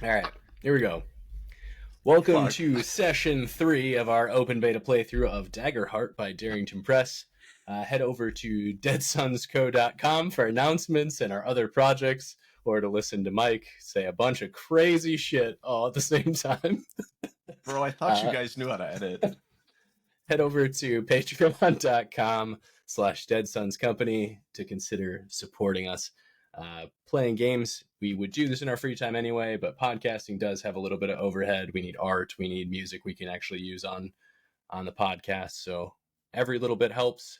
All right, here we go. Welcome Fuck. to session 3 of our open beta playthrough of Daggerheart by Darrington Press. Head over to deadsunsco.com for announcements and our other projects, or to listen to Mike say a bunch of crazy shit all at the same time. Bro, I thought you guys knew how to edit. Head over to patreon.com/deadsunscompany to consider supporting us. Playing games, we would do this in our free time anyway, but podcasting does have a little bit of overhead. We need art, we need music we can actually use on the podcast, so every little bit helps.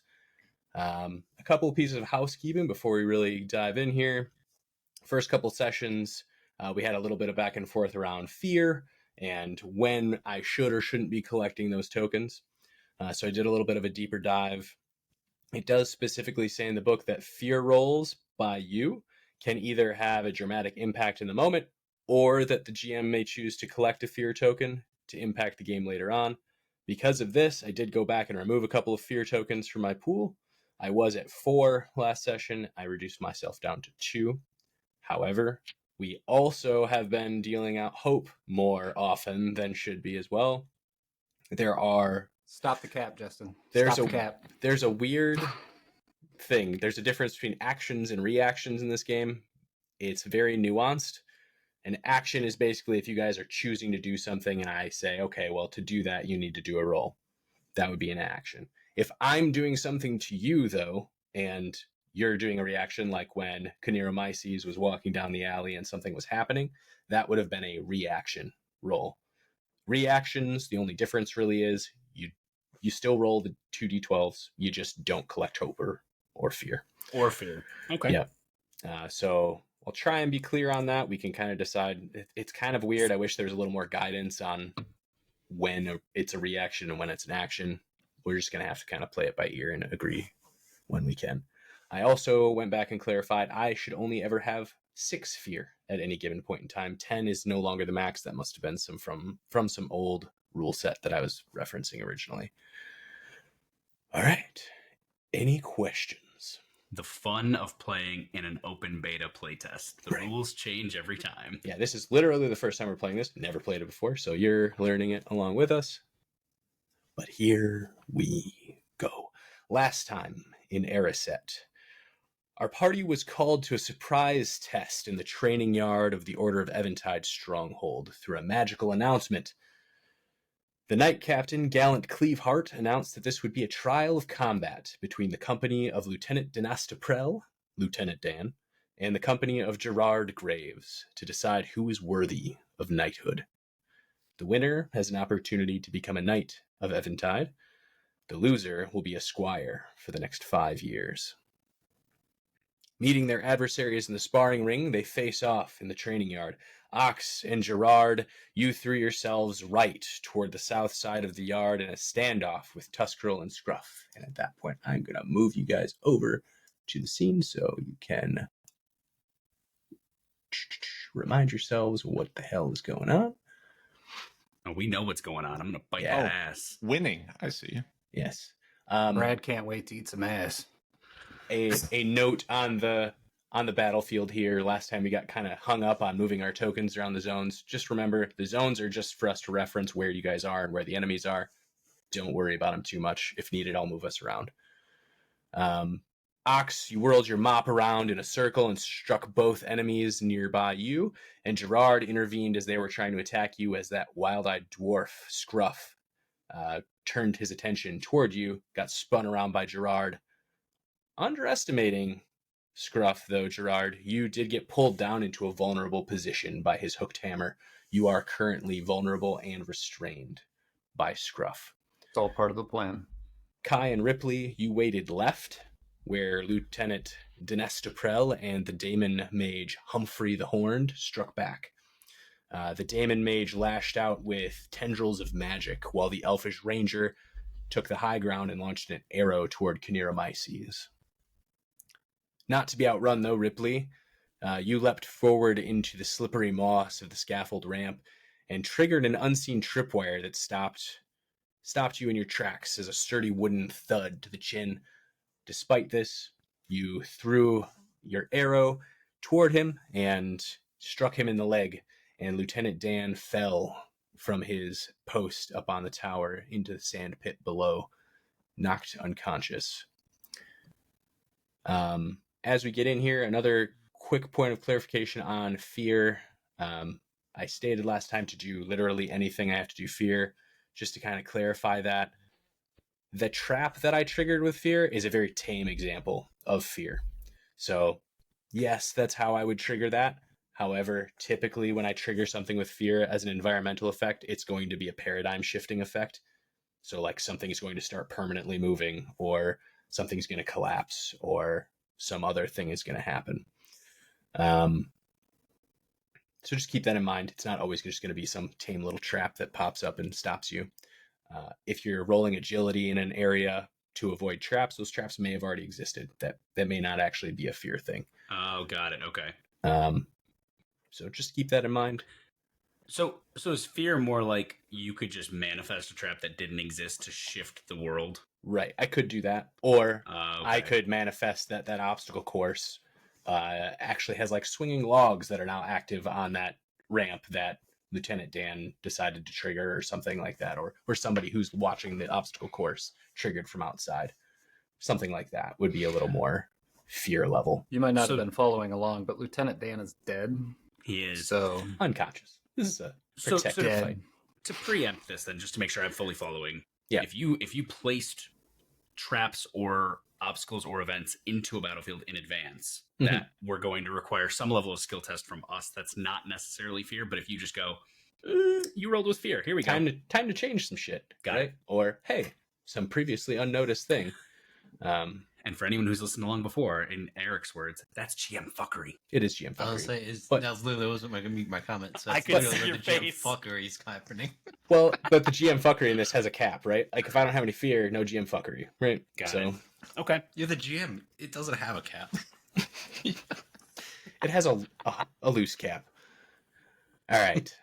A couple of pieces of housekeeping before we really dive in here. First couple sessions, we had a little bit of back and forth around fear and when I should or shouldn't be collecting those tokens. So I did a little bit of a deeper dive. It does specifically say in the book that fear rolls by you can either have a dramatic impact in the moment, or that the GM may choose to collect a fear token to impact the game later on. Because of this, I did go back and remove a couple of fear tokens from my pool. I was at 4 last session. I reduced myself down to 2. However, we also have been dealing out hope more often than should be as well. There are... Stop the cap, Justin. There's Stop the cap. There's a weird thing. There's a difference between actions and reactions in this game. It's very nuanced. An action is basically if you guys are choosing to do something and I say, okay, well, to do that, you need to do a roll. That would be an action. If I'm doing something to you, though, and you're doing a reaction, like when Kaneromyces was walking down the alley and something was happening, that would have been a reaction roll. Reactions, the only difference really is you still roll the 2d12s. You just don't collect hope or fear. Or fear. Okay. Yeah. So I'll try and be clear on that. We can kind of decide. It's kind of weird. I wish there was a little more guidance on when it's a reaction and when it's an action. We're just going to have to kind of play it by ear and agree when we can. I also went back and clarified I should only ever have 6 fear at any given point in time. 10 is no longer the max. That must have been some from some old rule set that I was referencing originally. All right. Any questions? The fun of playing in an open beta playtest. The rules change every time. Yeah, this is literally the first time we're playing this. Never played it before, so you're learning it along with us. But here we go. Last time in Erisset, our party was called to a surprise test in the training yard of the Order of Eventide stronghold through a magical announcement. The Knight Captain, Gallant Cleaveheart, announced that this would be a trial of combat between the company of Lieutenant Danastaprel, Lieutenant Dan, and the company of Gerard Graves to decide who is worthy of knighthood. The winner has an opportunity to become a Knight of Eventide. The loser will be a squire for the next 5 years. Meeting their adversaries in the sparring ring, they face off in the training yard. Ox and Gerard, you threw yourselves right toward the south side of the yard in a standoff with Tuskerel and Scruff. And at that point, I'm going to move you guys over to the scene so you can remind yourselves what the hell is going on. Oh, we know what's going on. I'm going to bite that ass. Winning. I see. Yes. Brad can't wait to eat some ass. A note on the battlefield here. Last time we got kind of hung up on moving our tokens around the zones. Just remember, the zones are just for us to reference where you guys are and where the enemies are. Don't worry about them too much. If needed, I'll move us around. Ox, you whirled your mop around in a circle and struck both enemies nearby you, and Gerard intervened as they were trying to attack you as that wild-eyed dwarf, Scruff, turned his attention toward you, got spun around by Gerard. Underestimating Scruff, though, Gerard, you did get pulled down into a vulnerable position by his hooked hammer. You are currently vulnerable and restrained by Scruff. It's all part of the plan. Kai and Ripley, you waited left, where Lieutenant Danastaprel and the Daemon Mage Humphrey the Horned struck back. The Daemon Mage lashed out with tendrils of magic, while the Elfish Ranger took the high ground and launched an arrow toward Kaneromyces. Not to be outrun, though, Ripley, you leapt forward into the slippery moss of the scaffold ramp and triggered an unseen tripwire that stopped you in your tracks as a sturdy wooden thud to the chin. Despite this, you threw your arrow toward him and struck him in the leg, and Lieutenant Dan fell from his post up on the tower into the sand pit below, knocked unconscious. As we get in here, another quick point of clarification on fear. I stated last time to do literally anything I have to do fear. Just to kind of clarify that, the trap that I triggered with fear is a very tame example of fear. So, yes, that's how I would trigger that. However, typically when I trigger something with fear as an environmental effect, it's going to be a paradigm shifting effect. So, like, something is going to start permanently moving, or something's going to collapse, or some other thing is going to happen. So just keep that in mind. It's not always just going to be some tame little trap that pops up and stops you. If you're rolling agility in an area to avoid traps, those traps may have already existed. That may not actually be a fear thing. Oh, got it. Okay. So just keep that in mind. So is fear more like you could just manifest a trap that didn't exist to shift the world? Right. I could do that. Or Okay. I could manifest that obstacle course actually has like swinging logs that are now active on that ramp that Lieutenant Dan decided to trigger, or something like that, or somebody who's watching the obstacle course triggered from outside. Something like that would be a little more fear level. You might not have been following along, but Lieutenant Dan is dead. He is. So Unconscious. This is a So protective fight. to preempt this, then, just to make sure I'm fully following. Yeah. If you placed traps or obstacles or events into a battlefield in advance that were going to require some level of skill test from us, that's not necessarily fear. But if you just go, you rolled with fear, here we go. Time to change some shit. Got it. Or hey, some previously unnoticed thing. And for anyone who's listened along before, in Eric's words, that's GM fuckery. It is GM fuckery. I was say But- that literally wasn't my comment. So I that's could literally see where your the GM face. fuckery is happening. Well, but the GM fuckery in this has a cap, right? Like if I don't have any fear, no GM fuckery, right? Got it. Okay. You're the GM. It doesn't have a cap. It has a loose cap. All right.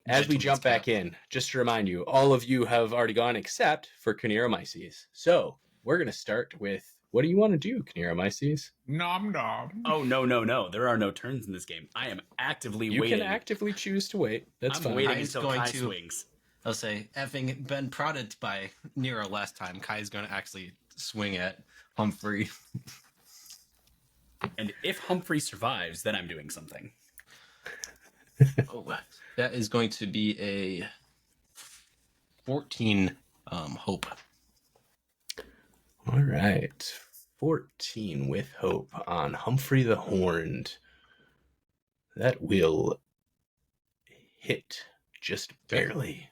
As we Gentleman's jump back cap. in, just to remind you, all of you have already gone except for Caneromyces. So we're going to start with, what do you want to do, Caneromyces? Nom nom. Oh, no. There are no turns in this game. I am actively You waiting. can actively choose to wait. That's I'm fine. waiting Kai's until going Kai to- swings. I'll say, having been prodded by Nero last time, Kai's going to actually swing at Humphrey. And if Humphrey survives, then I'm doing something. Oh, that is going to be a 14 hope. All right. 14 with hope on Humphrey the Horned. That will hit just barely.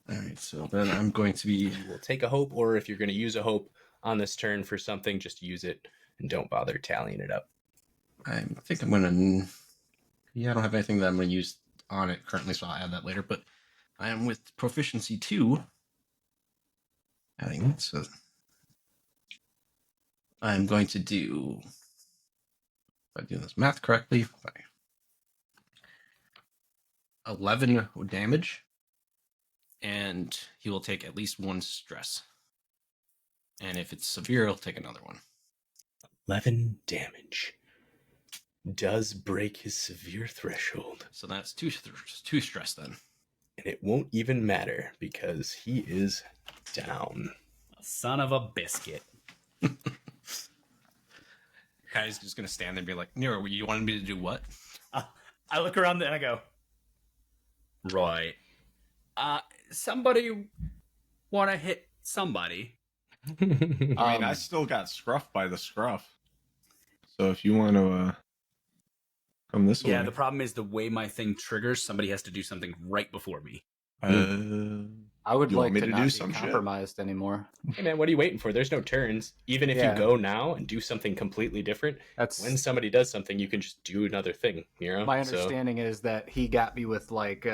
All right, so then I'm going to be... We'll take a hope, or if you're going to use a hope on this turn for something, just use it and don't bother tallying it up. I think I'm going to... Yeah, I don't have anything that I'm going to use on it currently, so I'll add that later. But I am with proficiency 2. Adding it, so I'm going to do... If I do this math correctly, 11 damage, and he will take at least 1 stress. And if it's severe, he'll take another one. 11 damage. Does break his severe threshold. So that's two stress then. And it won't even matter because he is down. Son of a biscuit. Kai's just going to stand there and be like, Nero, you wanted me to do what? I look around and I go, right. Somebody want to hit somebody. I mean, I still got scruffed by the scruff. So if you want to come this way. Yeah, the problem is the way my thing triggers, somebody has to do something right before me. I would You want like me to to not do be some shit? compromised anymore. Hey man, what are you waiting for? There's no turns. Even if Yeah. you go now and do something completely different, That's when somebody does something, you can just do another thing. You know? my So- understanding is that he got me with like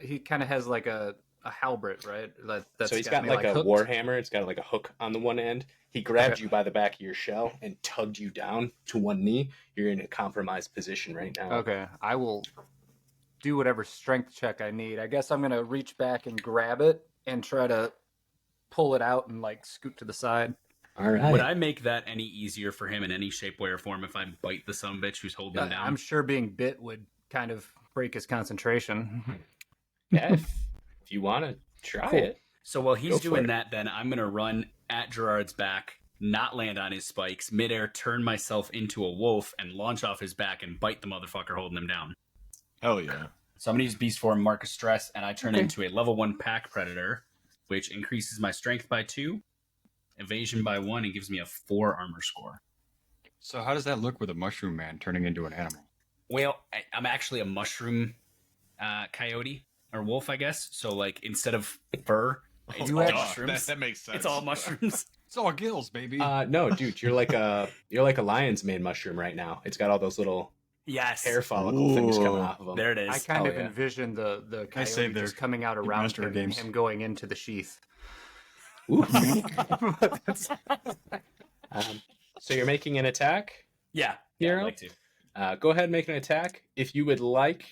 he kind of has like a halberd, right? That's So he's got me, like a hooked. warhammer. It's got like a hook on the one end. He grabbed you by the back of your shell and tugged you down to one knee. You're in a compromised position right now. Okay, I will do whatever strength check I need. I guess I'm gonna reach back and grab it and try to pull it out and like scoot to the side. All right. Would I make that any easier for him in any shape, way, or form if I bite the sumbitch who's holding him down? I'm sure being bit would kind of break his concentration. Yeah, if you want to try Cool. it. So while Go he's for doing it. that, then I'm going to run at Gerard's back, not land on his spikes, midair turn myself into a wolf, and launch off his back and bite the motherfucker holding him down. Hell yeah. So I'm going to use Beast Form, Mark of Stress, and I turn Okay. into a level 1 Pack Predator, which increases my strength by 2, evasion by 1, and gives me a 4 armor score. So how does that look with a mushroom man turning into an animal? Well, I'm actually a mushroom coyote, or wolf, I guess. So, like, instead of fur, it's You all actually- mushrooms. That makes sense. It's all mushrooms. It's all gills, baby. No, dude, you're like a lion's mane mushroom right now. It's got all those little Yes. hair follicle things coming off of them. There it is. I kind Oh, of yeah. envision the I say coyote they're just coming out around master him and games. him going into the sheath. Ooh. That's- So you're making an attack. Yeah. Hero? I'd like to. Go ahead and make an attack. If you would like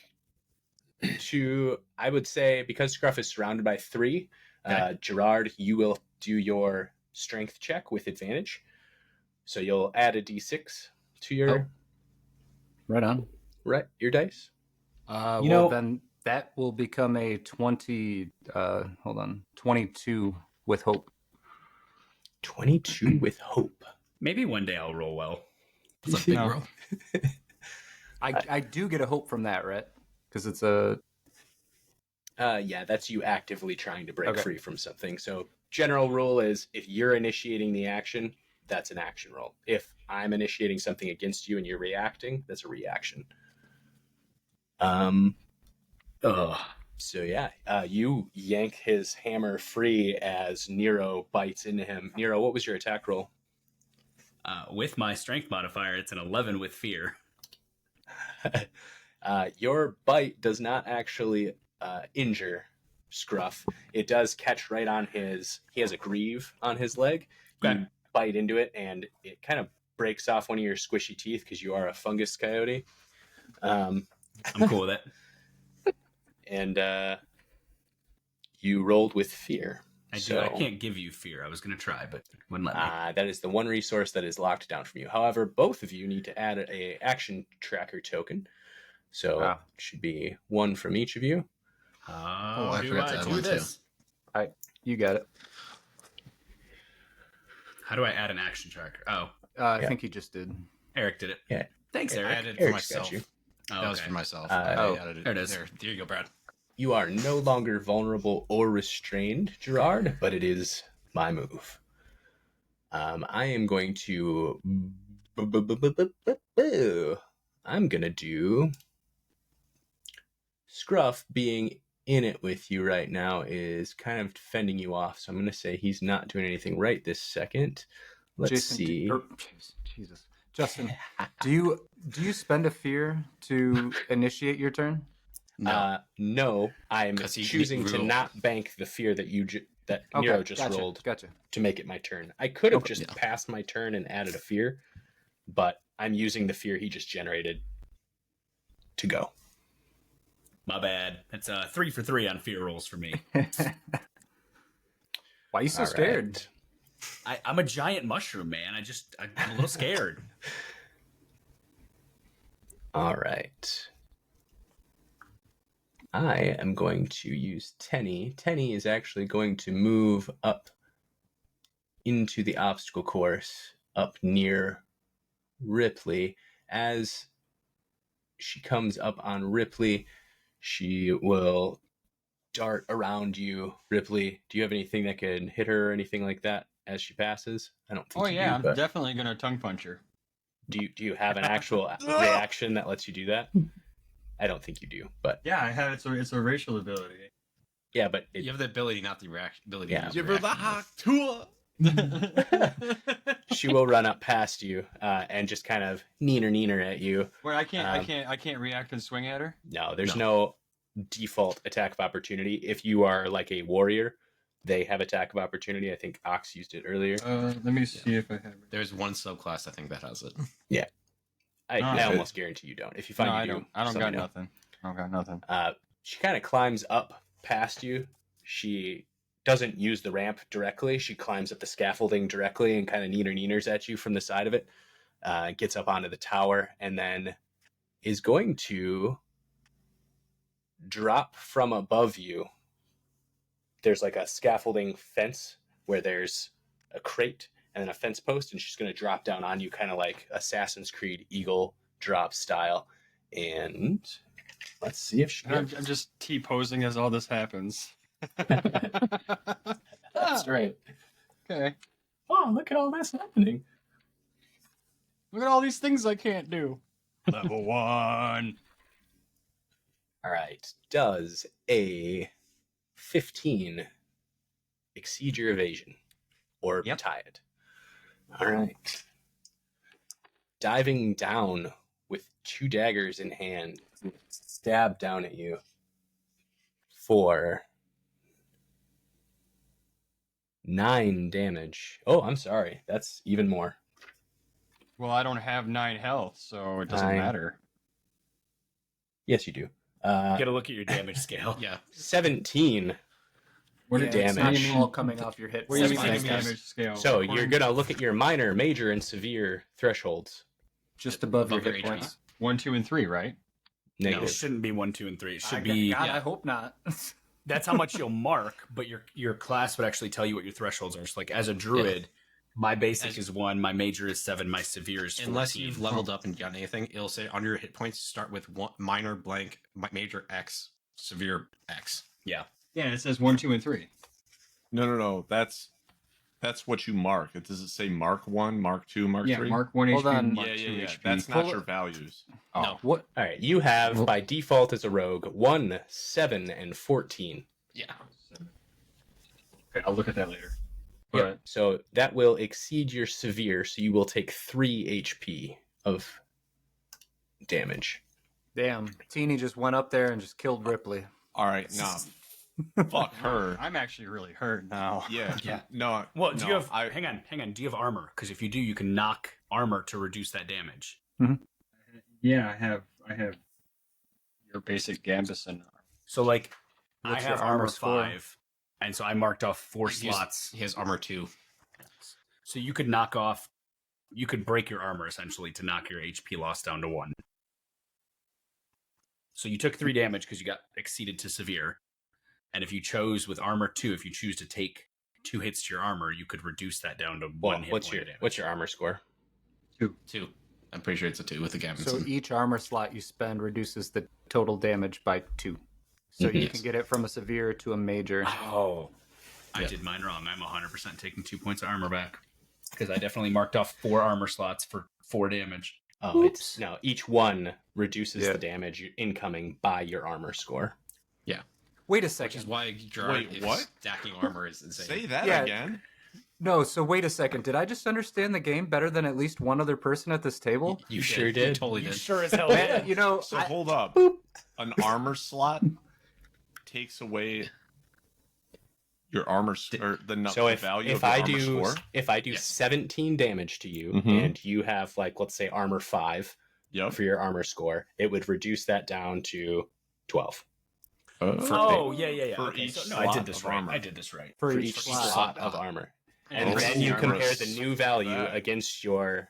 to, I would say, because Scruff is surrounded by 3, Okay. Gerard, you will do your strength check with advantage. So you'll add a d6 to your Right on. your dice. Well, You know- then that will become a 22 with hope. 22 with hope. Maybe one day I'll roll well. That's a big No. roll. I do get a hope from that, right? Because it's a Yeah, that's you actively trying to break Okay. free from something. So general rule is if you're initiating the action, that's an action roll. If I'm initiating something against you and you're reacting, that's a reaction. So yeah, you yank his hammer free as Nero bites into him. Nero, what was your attack roll? With my strength modifier, it's an 11 with fear. Your bite does not actually injure Scruff. It does catch right on he has a greave on his leg. Okay. You bite into it and it kind of breaks off one of your squishy teeth because you are a fungus coyote. I'm cool with it. And you rolled with fear. I do. So, I can't give you fear. I was going to try, but wouldn't let me. that is the one resource that is locked down from you. However, both of you need to add a action tracker token. So it should be one from each of you. How I do forgot to I add do one, too. this? you got it. How do I add an action tracker? Oh, I think he just did. Eric did it. Yeah. Thanks, I Eric. added it for Eric's got myself. you. Oh, That was okay. for myself. Uh, I added it. there it is. There you go, Brad. You are no longer vulnerable or restrained, Gerard, but it is my move. I am going to. I'm going to do. Scruff being in it with you right now is kind of fending you off. So I'm going to say he's not doing anything right this second. Let's Jason, see. Jesus, Justin, do you spend a fear to initiate your turn? No. No, I'm 'Cause he choosing to rolled. not bank the fear that that Nero just gotcha, rolled Gotcha. to make it my turn. I could have Okay. just Yeah. passed my turn and added a fear, but I'm using the fear he just generated to go. My bad. It's 3 for 3 on fear rolls for me. Why are you so All scared? right. I'm a giant mushroom, man. I'm a little scared. All right. I am going to use Tenny. Tenny is actually going to move up into the obstacle course up near Ripley. As she comes up on Ripley, she will dart around you. Ripley, do you have anything that can hit her or anything like that as she passes? I don't think Oh you yeah, do, I'm but definitely gonna tongue punch her. do you have an actual reaction that lets you do that? I don't think you do, but Yeah, I have. It's a racial ability. yeah, but You have the ability, not the ability. Yeah. To use Give her the reaction. hot tour. she will run up past you and just kind of neener at you. Wait, I Um, can't react and swing at her. No, there's no default attack of opportunity. If you are like a warrior, they have attack of opportunity. I think Ox used it earlier. Let me see if I have it. There's one subclass I think that has it. I okay. almost guarantee you don't. If you find No, you I do, don't. I don't just let got me know. nothing. I don't got nothing. She kind of climbs up past you. She doesn't use the ramp directly. She climbs up the scaffolding directly and kind of neeners at you from the side of it. Gets up onto the tower and then is going to drop from above you. There's like a scaffolding fence where there's a crate and then a fence post, and she's going to drop down on you, kind of like Assassin's Creed Eagle drop style. And let's see if she. I'm just T-posing as all this happens. That's right. Okay. Oh, look at all this happening. Look at all these things I can't do. Level 1. All right. Does a 15 exceed your evasion or Yep. tie it? All right. Diving down with 2 daggers in hand, stab down at you for 9 damage. Oh, I'm sorry. That's even more. Well, I don't have 9 health, so it doesn't 9. matter. Yes, you do. Get a look at your damage scale. Yeah. 17. What Yeah, do you it's damage. not all coming off your hit. What do you mean points. by damage scale? So you're going to look at your minor, major, and severe thresholds. Just above your Above hit your points. 1, 2, and 3, right? It Negative. shouldn't be 1, 2, and 3. It should God, be. I hope not. That's how much you'll mark, but your class would actually tell you what your thresholds are. So, like as a druid, my basic is 1, my major is 7, my severe is 14. Unless you've leveled up and done anything, it'll say on your hit points start with one, minor blank, major X, severe X. Yeah. Yeah, it says 1, 2, and 3. No. That's what you mark. It does it say mark 1, mark 2, mark 3? Yeah, mark 1 Hold HP, on. mark Yeah, 2 HP. That's not your values. Oh. No. What? All right. You have, by default as a rogue, 1, 7, and 14. Yeah. Okay, I'll look at that later. Yep. But So that will exceed your severe, so you will take 3 HP of damage. Damn. Teeny just went up there and just killed Ripley. All right, nah. Fuck her. I'm actually really hurt now. Yeah. Yeah. No. Well, do no, you have? I, Hang on. Do you have armor? Because if you do, you can knock armor to reduce that damage. Yeah, I have your basic Gambus and So, like, What's I your have armor armor score? 5, and so I marked off 4 He has- slots. He has armor 2. So you could knock off. You could break your armor essentially to knock your HP loss down to 1. So you took 3 damage because you got exceeded to severe. And if you chose with armor 2, if you choose to take 2 hits to your armor, you could reduce that down to 1 Well, hit what's point your of damage. what's your armor score? 2. I'm pretty sure it's a 2 with the Gambus. So each armor slot you spend reduces the total damage by 2. So you Yes. can get it from a severe to a major. Oh, I did mine wrong. I'm 100% taking 2 points of armor back because I definitely marked off 4 armor slots for 4 damage. oh, it's no. Each one reduces Yeah. the damage incoming by your armor score. Wait a Which second. is why Gerard Wait, is what? stacking armor is insane. say that Yeah. again. No, so wait a second. Did I just understand the game better than at least one other person at this table? You sure did. You totally did. Sure as hell Man, you know, So I- hold up. An armor slot takes away your armor or the So the if value if of your I armor do score. if I do Yes. 17 damage to you Mhm. and you have, like, let's say armor 5 Yep. for your armor score, it would reduce that down to 12 Oh, yeah. For Okay, each so, no, I slot did this of right. armor. I did this right. for for each each slot. slot of armor. And Oh, then you armor compare the is new value bad. against your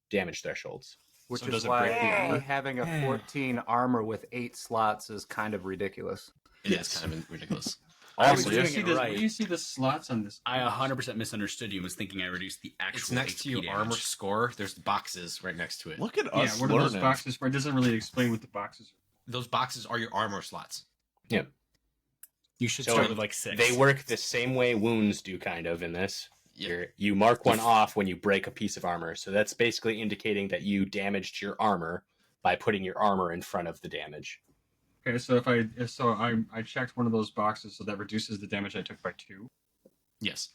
damage thresholds. Which So is does it why break the armor? me having a 14 armor with 8 slots is kind of ridiculous. It is kind of ridiculous. I was Also, doing yes. see it the, right. you see the slots on this? I 100% misunderstood you. Was thinking I reduced the actual. It's next to HP your damage. armor score. There's boxes right next to it. Look at Yeah, us what are those learning. boxes for? It doesn't really explain what the boxes are. Those boxes are your armor slots. You should So start with like 6. They work the same way wounds do, kind of, in this. Yeah. You mark one off when you break a piece of armor. So that's basically indicating that you damaged your armor by putting your armor in front of the damage. Okay, so I checked one of those boxes, so that reduces the damage I took by 2. Yes.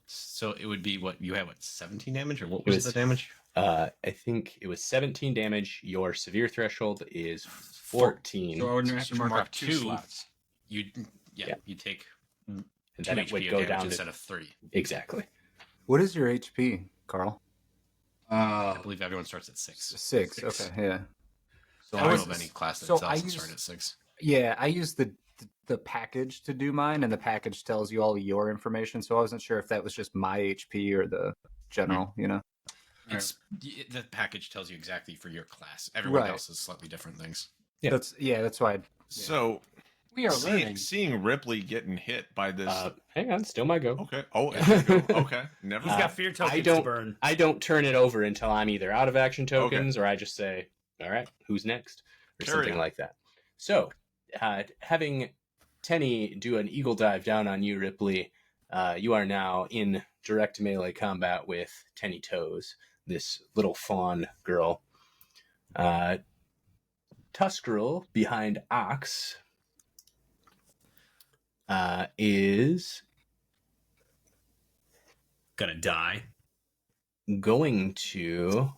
So it would be what you had, 17 damage, or what It was was- the damage? I think it was 17 damage. Your severe threshold is 14. So I would have So to mark mark off 2 two. slots. You Yeah. you take and 2 then it HP would of go damage down instead to... of 3. Exactly. What is your HP, Carl? I believe everyone starts at 6. 6. Okay, yeah. So I I don't was- know of any class that so doesn't I use- start at 6. Yeah, I use the package to do mine, and the package tells you all your information. So I wasn't sure if that was just my HP or the general. You know, It's the package tells you exactly for your class. Everyone Right. else is slightly different things. Yeah. that's why. So We are learning. Seeing Ripley getting hit by this. Hang on, still my go. Okay. Oh, okay. Never. He's got fear tokens I don't to burn. I don't turn it over until I'm either out of action tokens or I just say, all right, who's next? Or Carry something on. like that. So, having Tenny do an eagle dive down on you, Ripley, you are now in direct melee combat with Tenny Toes, this little fawn girl. Tuskerl behind Ox is Gonna die. going to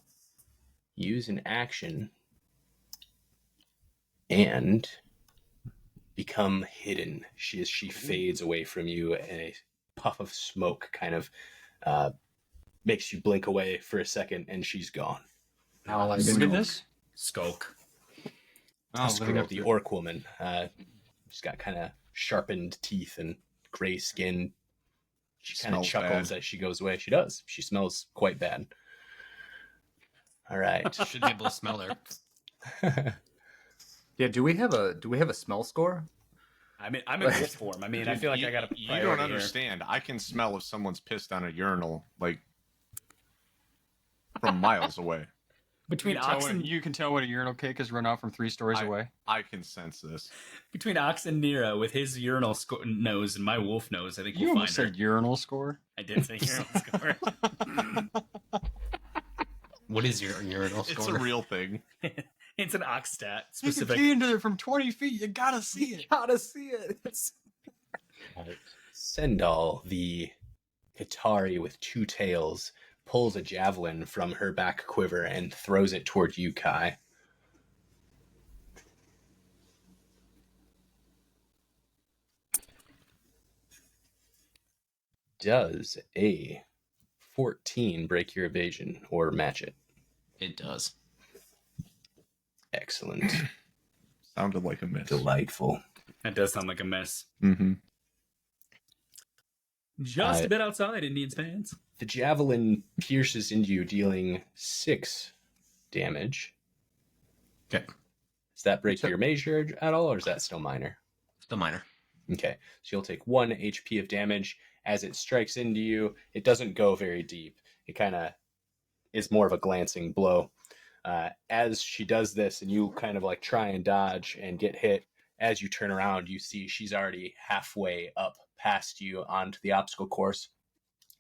use an action and become hidden. She fades away from you, and a puff of smoke kind of makes you blink away for a second, and she's gone. Now, like, look at this. Skulk. Tuskerl, the orc woman, she's got kind of sharpened teeth and gray skin. She kind of Smells chuckles bad. as she goes away. She does. She smells quite bad. All right. Should be able to smell her. Yeah, do we have a smell score? I'm in wolf form. I mean, I feel like I got a You priority don't here. understand. I can smell if someone's pissed on a urinal, like from miles away. Between Ox and You can tell when a urinal cake has run out from 3 stories away. I can sense this. between Ox and Nero with his urinal nose and my wolf nose, I think You we'll find almost her. said urinal score. I did say urinal score. What is your urinal It's score? a real thing. It's an Ox stat You can specific. pee into there from 20 feet. You gotta see it. Gotta see it. Sendal, the Qatari with 2 tails, pulls a javelin from her back quiver and throws it toward you, Kai. Does a 14 break your evasion or match it? It does. Excellent. Sounded like a miss. Delightful. That does sound like a mess. Mm-hmm. Just a bit outside, Indians fans. The javelin pierces into you, dealing 6 damage. Okay. Does that break your major at all, or is that still minor? Still minor. Okay, so you'll take 1 HP of damage as it strikes into you. It doesn't go very deep. It kind of is more of a glancing blow. As she does this, and you kind of like try and dodge and get hit, as you turn around, you see she's already halfway up past you onto the obstacle course.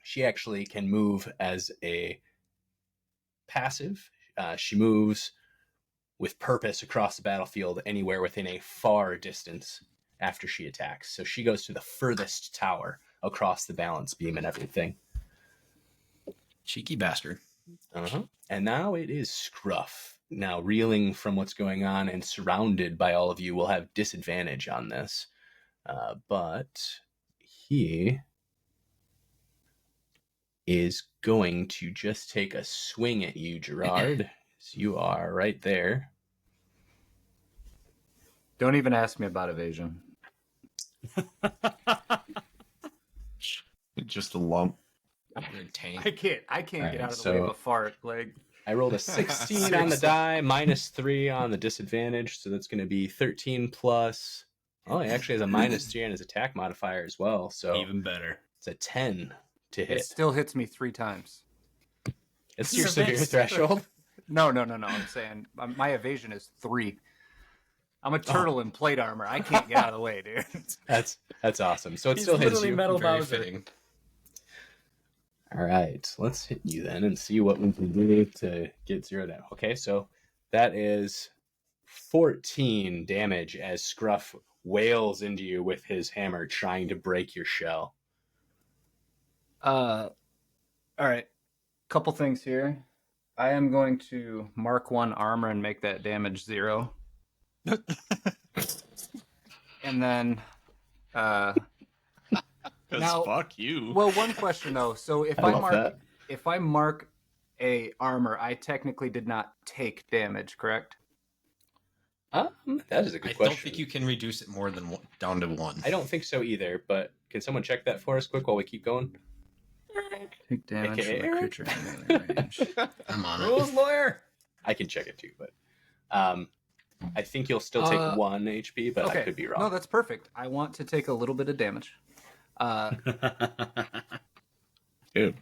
She actually can move as a passive. She moves with purpose across the battlefield anywhere within a far distance after she attacks. So she goes to the furthest tower across the balance beam and everything. Cheeky bastard. Uh-huh. And now it is Scruff. Now, reeling from what's going on and surrounded by all of you, will have disadvantage on this. But he is going to just take a swing at you, Gerard. So you are right there. Don't even ask me about evasion. Just a lump. You're a tank. I can't Alright, get out of the so- way of a fart. Like, I rolled a 16 on the die, minus 3 on the disadvantage, so that's going to be 13 plus... Oh, he actually has a minus 3 on his attack modifier as well, so Even better. it's a 10 to it hit. still hits me 3 times. It's your severe threshold. No. I'm saying my evasion is 3. I'm a turtle in plate armor. I can't get out of the way, dude. That's awesome. So it He's still hits literally you. Metal Very Bowser. fitting. All right, let's hit you then and see what we can do to get 0 down. Okay, so that is 14 damage as Scruff wails into you with his hammer, trying to break your shell. All right. Couple things here. I am going to mark 1 armor and make that damage 0. And then, Because Now- fuck you. well, one question though. So if I I love mark that. if I mark a armor, I technically did not take damage, correct? That is a I good question. don't think you can reduce it more than down to 1. I don't think so either, but can someone check that for us quick while we keep going? Take damage AKA from a Eric. creature in melee range. I'm on it. Rules lawyer. I can check it too, but I think you'll still take 1 HP, but I could be wrong. No, that's perfect. I want to take a little bit of damage. Dude.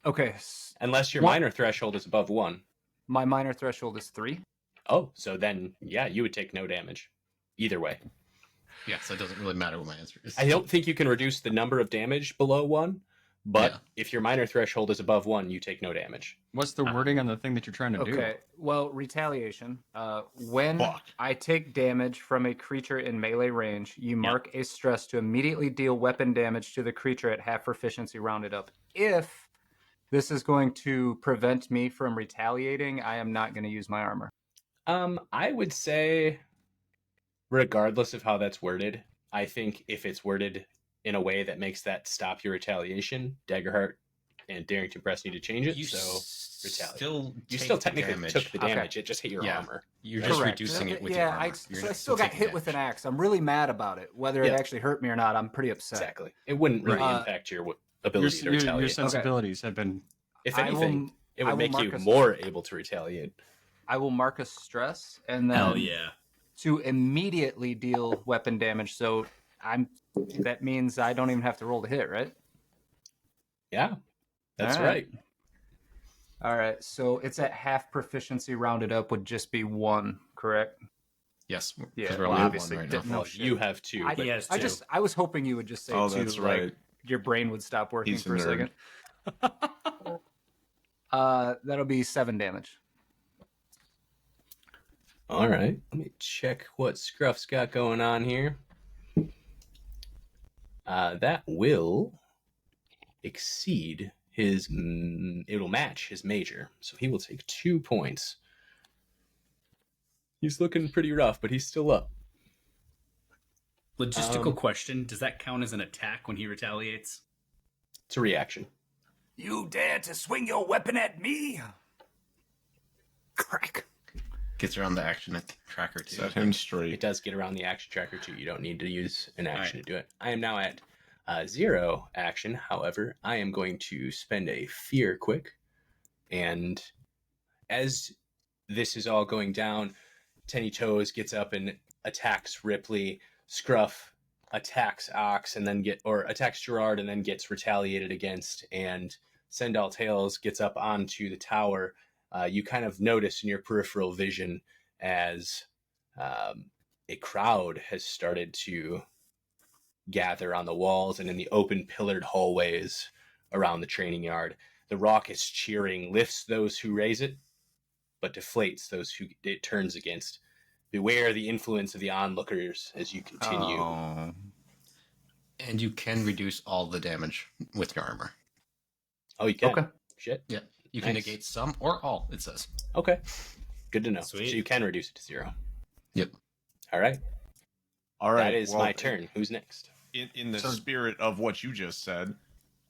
Okay. Unless your minor threshold is above 1. My minor threshold is 3. Oh, so then, yeah, you would take no damage. Either way. Yeah, so it doesn't really matter what my answer is. I don't think you can reduce the number of damage below 1, but if your minor threshold is above 1, you take no damage. What's the wording on the thing that you're trying to do? Okay. Well, retaliation. When Fuck. I take damage from a creature in melee range, you mark a stress to immediately deal weapon damage to the creature at half proficiency rounded up. If this is going to prevent me from retaliating, I am not going to use my armor. I would say, regardless of how that's worded, I think if it's worded in a way that makes that stop your retaliation, Daggerheart and Darrington Press need to change it. You still technically took the damage. It just hit your armor. You're just reducing it with your armor. So I still got hit with an axe. I'm really mad about it. Whether it actually hurt me or not, I'm pretty upset. Exactly. It wouldn't really impact your ability to retaliate. Your sensibilities have been... If anything, it would make you more able to retaliate. I will mark a stress and then to immediately deal weapon damage. So that means I don't even have to roll to hit, right? Yeah, that's right. All right, so it's at half proficiency rounded up would just be 1, correct? Yes. Yeah, we're obviously. right now. No, you have 2. I was hoping you would just say 2. That's right. Like, your brain would stop working He's for a nerd. second. That'll be 7 damage. All right, let me check what Scruff's got going on here. That will exceed his... It'll match his major, so he will take 2 points. He's looking pretty rough, but he's still up. Logistical question: does that count as an attack when he retaliates? It's a reaction. You dare to swing your weapon at me? Crack. Gets around the action tracker too. Set him straight. It does get around the action tracker too. You don't need to use an action to do it. I am now at 0 action. However, I am going to spend a fear quick. And as this is all going down, Tenny Toes gets up and attacks Ripley. Scruff attacks Ox and then attacks Gerard and then gets retaliated against. And Sendall Tails gets up onto the tower. You kind of notice in your peripheral vision as a crowd has started to gather on the walls and in the open pillared hallways around the training yard. The raucous cheering lifts those who raise it, but deflates those who it turns against. Beware the influence of the onlookers as you continue. Oh. And you can reduce all the damage with your armor. Oh, you can? Okay. Shit. Yeah. You can negate some or all, it says. Okay. Good to know. Sweet. So you can reduce it to 0. Yep. All right. That is well, my turn. Who's next? In the spirit of what you just said,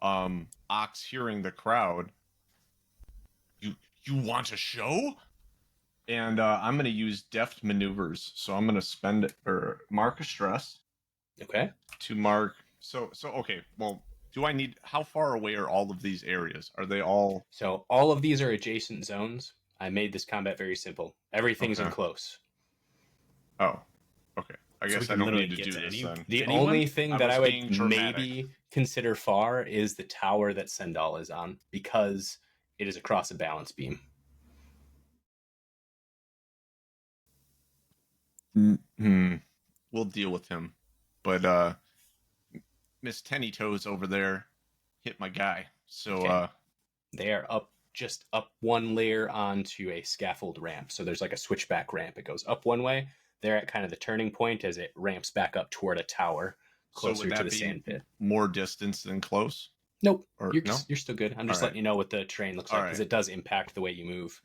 Ox hearing the crowd, you want a show? And I'm going to use deft maneuvers. So I'm going to mark a stress. Okay. To mark. So okay. Well, how far away are all of these areas? Are they all? So all of these are adjacent zones. I made this combat very simple. Everything's in close. Oh, okay. I So guess we I can don't literally need to get do to this any- then. The Anyone? only thing that was I would being dramatic. maybe consider far is the tower that Sendall is on, because it is across a balance beam. We'll deal with him. But Miss Tenny Toes over there hit my guy. So Okay. They are just up 1 layer onto a scaffold ramp. So there's like a switchback ramp. It goes up 1 way. They're at kind of the turning point as it ramps back up toward a tower closer would to that the be sand pit. more distance than close? Nope. Or You're, no? you're still good. I'm just All letting you know what the terrain looks like, All because right. it does impact the way you move.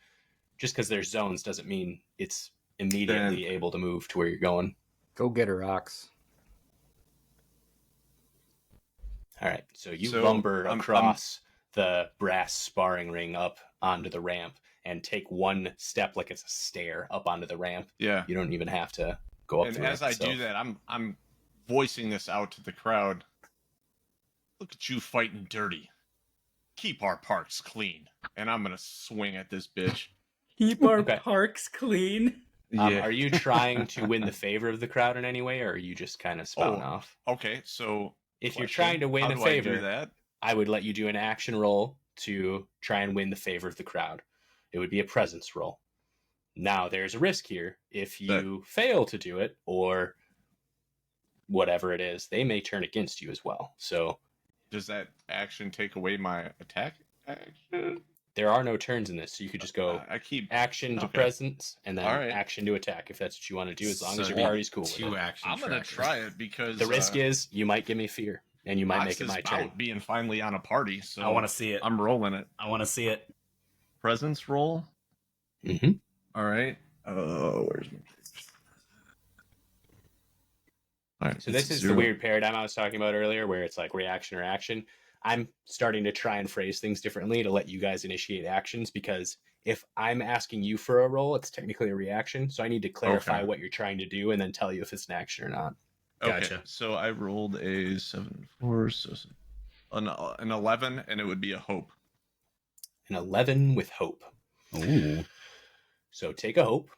Just because there's zones doesn't mean it's immediately able to move to where you're going. Go get her, Ox. All right. So you So, lumber I'm- across the brass sparring ring up onto the ramp and take 1 step like it's a stair up onto the ramp. Yeah. You don't even have to go up And the ramp as I itself. do that, I'm voicing this out to the crowd. Look at you fighting dirty. Keep our parks clean. And I'm gonna swing at this bitch. Keep our Okay. parks clean. Are you trying to win the favor of the crowd in any way, or are you just kind of spouting off? Okay, so If you're question, trying to win how the do I favor, do that? I would let you do an action roll to try and win the favor of the crowd. It would be a presence roll. Now, there's a risk here. If you fail to do it, or whatever it is, they may turn against you as well. So, does that action take away my attack action? There are no turns in this, so you could just go I keep action to presence and then action to attack if that's what you want to do, as long as your party's cool with it. Action I'm gonna try it because the risk is you might give me fear, and you might make it my turn. Being finally on a party, so I want to see it. I'm rolling it. I want to see it. Presence roll. Mm-hmm. All right. Where's my page? All right. So this is the weird paradigm I was talking about earlier, where it's like reaction or action. I'm starting to try and phrase things differently to let you guys initiate actions, because if I'm asking you for a roll, it's technically a reaction. So I need to clarify what you're trying to do and then tell you if it's an action or not. Okay. Gotcha. So I rolled a 7-4, so an 11, and it would be a hope. An 11 with hope. Ooh. So take a hope.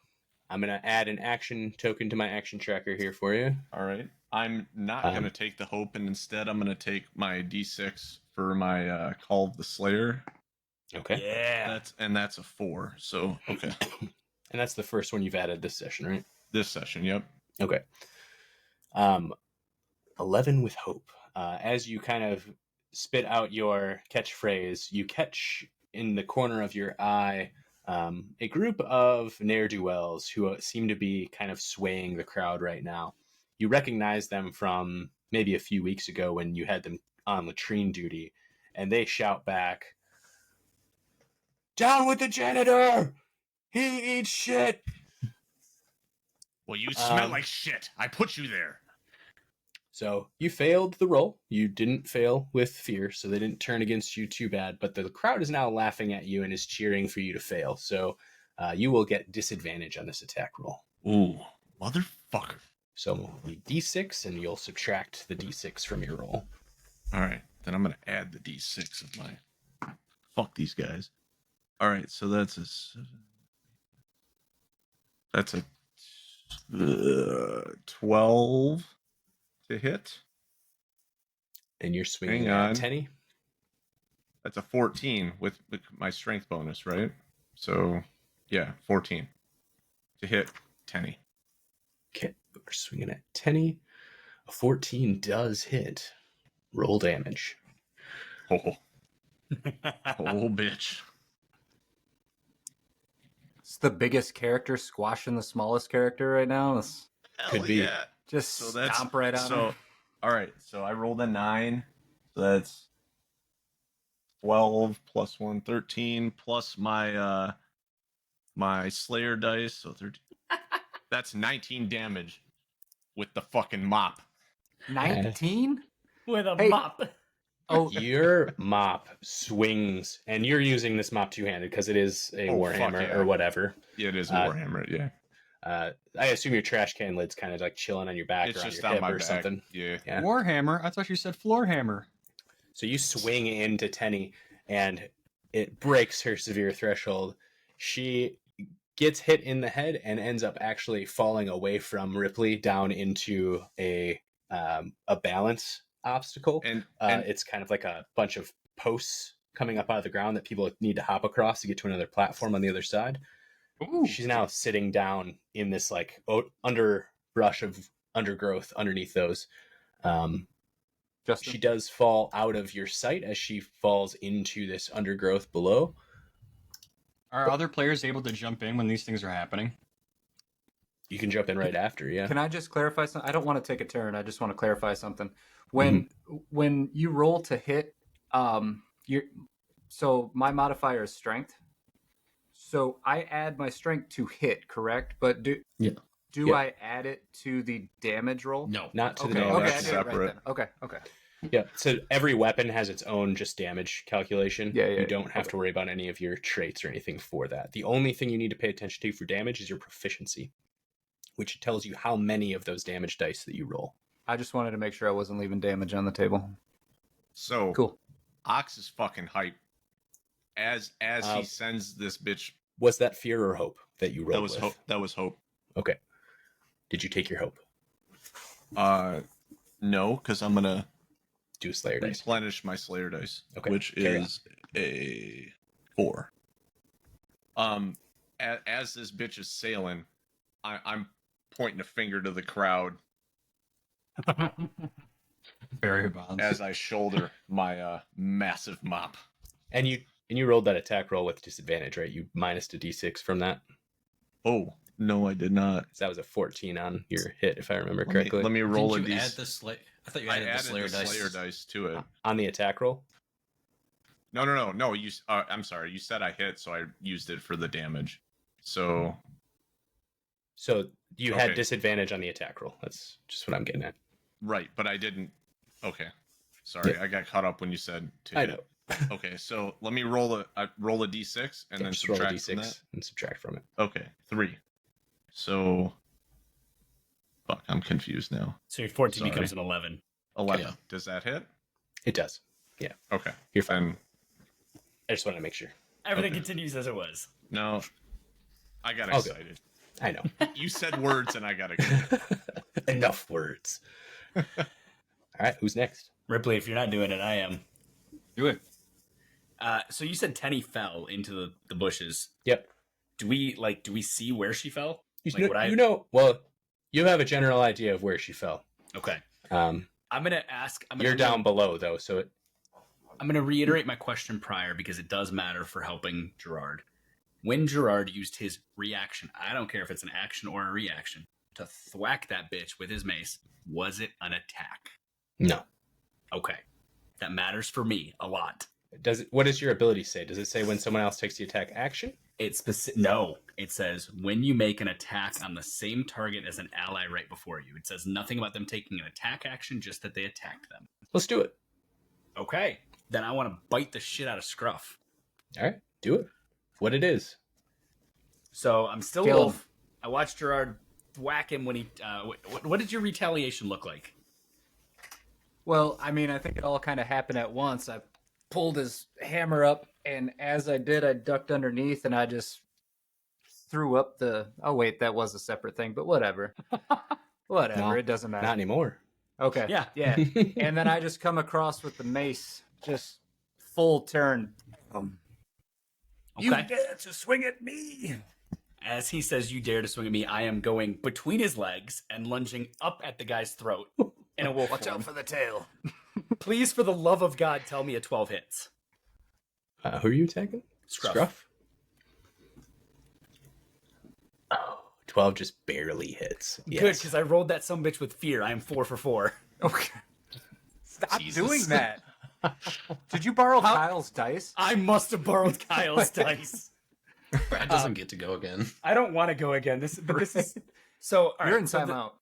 I'm going to add an action token to my action tracker here for you. All right. I'm not going to take the hope, and instead I'm going to take my D6 for my Call of the Slayer. Okay. Yeah. That's a 4. So, okay. And that's the first one you've added this session, right? This session, yep. Okay. 11 with hope. As you kind of spit out your catchphrase, you catch in the corner of your eye a group of ne'er-do-wells who seem to be kind of swaying the crowd right now. You recognize them from maybe a few weeks ago when you had them on latrine duty, and they shout back, "Down with the janitor! He eats shit!" Well, you smell like shit. I put you there. So you failed the roll. You didn't fail with fear, so they didn't turn against you too bad. But the crowd is now laughing at you and is cheering for you to fail. So you will get disadvantage on this attack roll. Ooh, motherfucker. So D6, and you'll subtract the D6 from your roll. All right, then I'm going to add the D6 of my... Fuck these guys. All right, so that's a 12 to hit. And you're swinging Hang on. at Tenny. That's a 14 with my strength bonus, right? So, yeah, 14 to hit Tenny. Okay, we're swinging at Tenny. A 14 does hit. Roll damage. Oh, bitch. It's the biggest character squashing the smallest character right now. Could be. Yeah. Just So that's stomp right on him. All right. So I rolled a 9. So that's 12 plus 1, 13 plus my my Slayer dice. So 13. That's 19 damage with the fucking mop. 19? With a Hey. mop. Oh, Your mop swings, and you're using this mop two-handed because it is a Warhammer fuck yeah. or whatever. Yeah, it is a Warhammer. Yeah. I assume your trash can lid's kind of like chilling on your back It's or on just your on hip my or back. something. Yeah. Yeah. Warhammer? I thought you said floor hammer. So you swing into Tenny, and it breaks her severe threshold. She gets hit in the head and ends up actually falling away from Ripley down into a balance obstacle. And It's kind of like a bunch of posts coming up out of the ground that people need to hop across to get to another platform on the other side. Ooh. She's now sitting down in this like underbrush of undergrowth underneath those. Justin? She does fall out of your sight as she falls into this undergrowth below. Are other players able to jump in when these things are happening? You can jump in right after, yeah. Can I just clarify something? I don't want to take a turn. I just want to clarify something. When you roll to hit, so my modifier is strength. So I add my strength to hit, correct? But do Yeah. I add it to the damage roll? No. Not to the Okay, damage. okay, I that's did it right separate. then. Okay. Yeah, so every weapon has its own just damage calculation. Yeah, you don't have to worry about any of your traits or anything for that. The only thing you need to pay attention to for damage is your proficiency, which tells you how many of those damage dice that you roll. I just wanted to make sure I wasn't leaving damage on the table. so Cool. Ox is fucking hype. As he sends this bitch. Was that fear or hope that you rolled That was with? hope. That was hope. Okay. Did you take your hope? No, because I'm gonna Do a Slayer dice. replenish my Slayer dice, Okay, which carry is a 4. As this bitch is sailing, I'm pointing a finger to the crowd Barrier bonds. as I shoulder my massive mop. And you rolled that attack roll with disadvantage, right? You minus a d6 from that. Oh no, I did not. So that was a 14 on your hit, if I remember Let correctly. me roll Didn't a you d. add the Slayer? I thought you I added, added the Slayer dice. dice to it. On the attack roll? No. You. I'm sorry. You said I hit, so I used it for the damage. So So you had Okay. disadvantage on the attack roll. That's just what I'm getting at. right, but I didn't. Okay, sorry, Yeah. I got caught up when you said to I hit. know. Okay, so let me roll a d6 and then Just roll a subtract from d6 that. and subtract from it. Okay, 3. So, fuck, I'm confused now. So your 14 Sorry. becomes an 11. 11. Yeah. Does that hit? It does. Okay, You're fine. then I just wanted to make sure. Everything Okay. continues as it was. no. I got All good. excited. I know. You said words and I got excited. Enough words. All right, who's next? Ripley, if you're not doing it, I am. Do it. So you said Tenny fell into the bushes. Yep. Do we see where she fell? You, Like, know, would I- you know, well, you have a general idea of where she fell. Okay. Um, I'm gonna ask. you're down below, though, so I'm gonna reiterate my question prior because it does matter for helping Gerard. When Gerard used his reaction, I don't care if it's an action or a reaction, to thwack that bitch with his mace, was it an attack? no. Okay. That matters for me a lot. What does your ability say? Does it say when someone else takes the attack action? No, it says when you make an attack on the same target as an ally right before you. It says nothing about them taking an attack action, just that they attacked them. Let's do it. Okay. Then I want to bite the shit out of Scruff. All right, do it. What it is. So I'm still Kill him. Wolf. I watched Gerard whack him when he. What did your retaliation look like? Well, I mean, I think it all kind of happened at once. I pulled his hammer up, and as I did, I ducked underneath, and I just threw up the. Oh wait, that was a separate thing, but whatever. Whatever, No, it doesn't matter. Not anymore. Okay. Yeah. Yeah. And then I just come across with the mace, just full turn. You Okay. dare to swing at me? As he says, "You dare to swing at me," I am going between his legs and lunging up at the guy's throat in a wolf Watch form. out for the tail. Please, for the love of God, tell me a 12 hits. Who are you attacking? Scruff. Oh, 12 just barely hits. Good, Yes. because I rolled that sumbitch with fear. I am 4 for 4. Okay. Stop Jesus. doing that. Did you borrow Kyle's dice? I must have borrowed Kyle's dice. Brad doesn't get to go again. I don't want to go again. This is so. All right, You're in so timeout.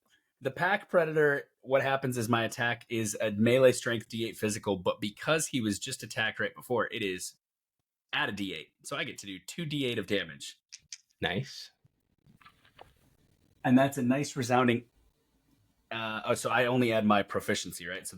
The pack predator. What happens is my attack is a melee strength D8 physical, but because he was just attacked right before, it is at a D8. So I get to do 2 D8 of damage, Nice. and that's a nice resounding. So I only add my proficiency, right? So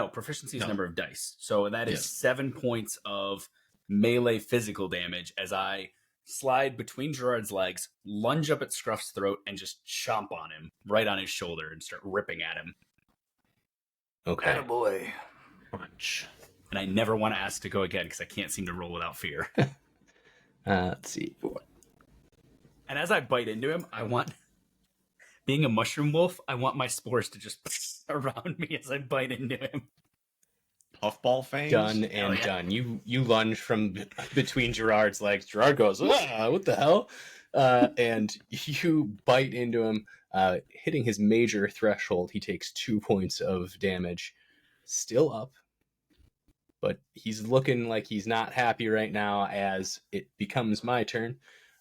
proficiency is No. number of dice. So that is Yes. 7 points of melee physical damage as I slide between Gerard's legs, lunge up at Scruff's throat, and just chomp on him right on his shoulder and start ripping at him. Okay. Attaboy. Punch. And I never want to ask to go again because I can't seem to roll without fear. Let's see. And as I bite into him, being a mushroom wolf, I want my spores to just around me as I bite into him. Puffball fangs. Done and Hell yeah. done. You lunge from between Gerard's legs. Gerard goes, what the hell? And you bite into him, hitting his major threshold. He takes 2 points of damage. Still up, but he's looking like he's not happy right now as it becomes my turn.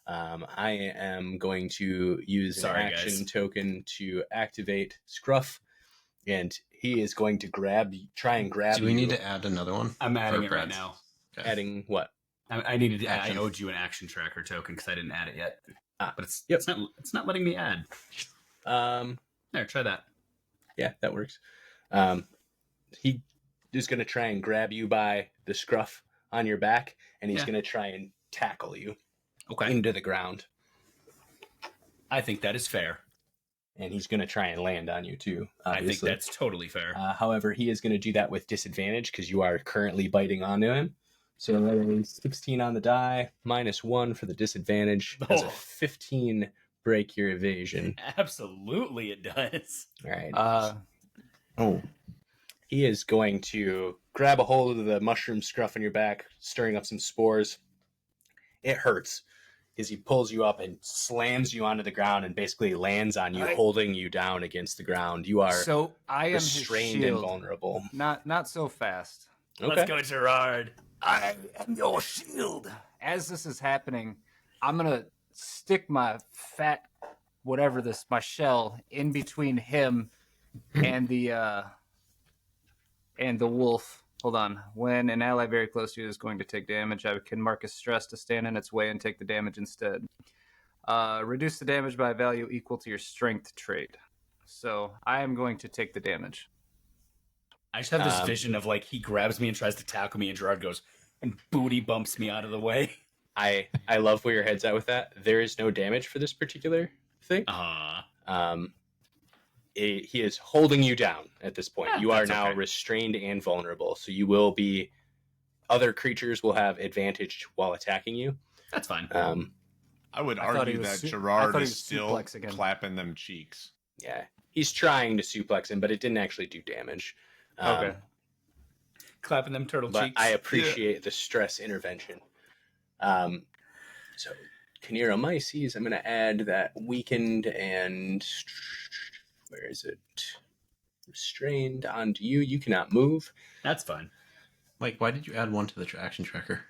I am going to use an Sorry, action guys. token to activate Scruff, and he is going to try and grab Do we you. need to add another one? I'm adding For it right Brad's? now. Okay. Adding what? I needed. I Action. owed you an action tracker token because I didn't add it yet. But Yep. it's not letting me add. There, try that. Yeah, that works. He is going to try and grab you by the scruff on your back, and he's Yeah. going to try and tackle you Okay. into the ground. I think that is fair. And he's going to try and land on you too, obviously. I think that's totally fair. However, he is going to do that with disadvantage because you are currently biting onto him. So that is 16 on the die, -1 for the disadvantage. That's a 15 break your evasion. Absolutely it does. All right. Oh. He is going to grab a hold of the mushroom scruff on your back, stirring up some spores. It hurts as he pulls you up and slams you onto the ground and basically lands on you, holding you down against the ground. You are So I am restrained his shield. and vulnerable. Not so fast. Okay. Let's go, Gerard. I am your shield. As this is happening, I'm gonna stick my fat, my shell in between him and the wolf. Hold on. When an ally very close to you is going to take damage, I can mark a stress to stand in its way and take the damage instead. Reduce the damage by a value equal to your strength trait. So I am going to take the damage. I just have this vision of like he grabs me and tries to tackle me, and Gerard goes and booty bumps me out of the way. I love where your head's at with that. There is no damage for this particular thing. He is holding you down at this point. Yeah, you are that's now okay. restrained and vulnerable, so you will be. Other creatures will have advantage while attacking you. That's fine. I would I thought he argue was that su- I Gerard thought he is was still suplex again. clapping them cheeks. Yeah, he's trying to suplex him, but it didn't actually do damage. Okay. Clapping them turtle But cheeks. I appreciate the stress intervention. So, Chineromyces, I'm going to add that weakened and... Where is it? Restrained onto you. You cannot move. That's fine. Mike, why did you add 1 to the action tracker?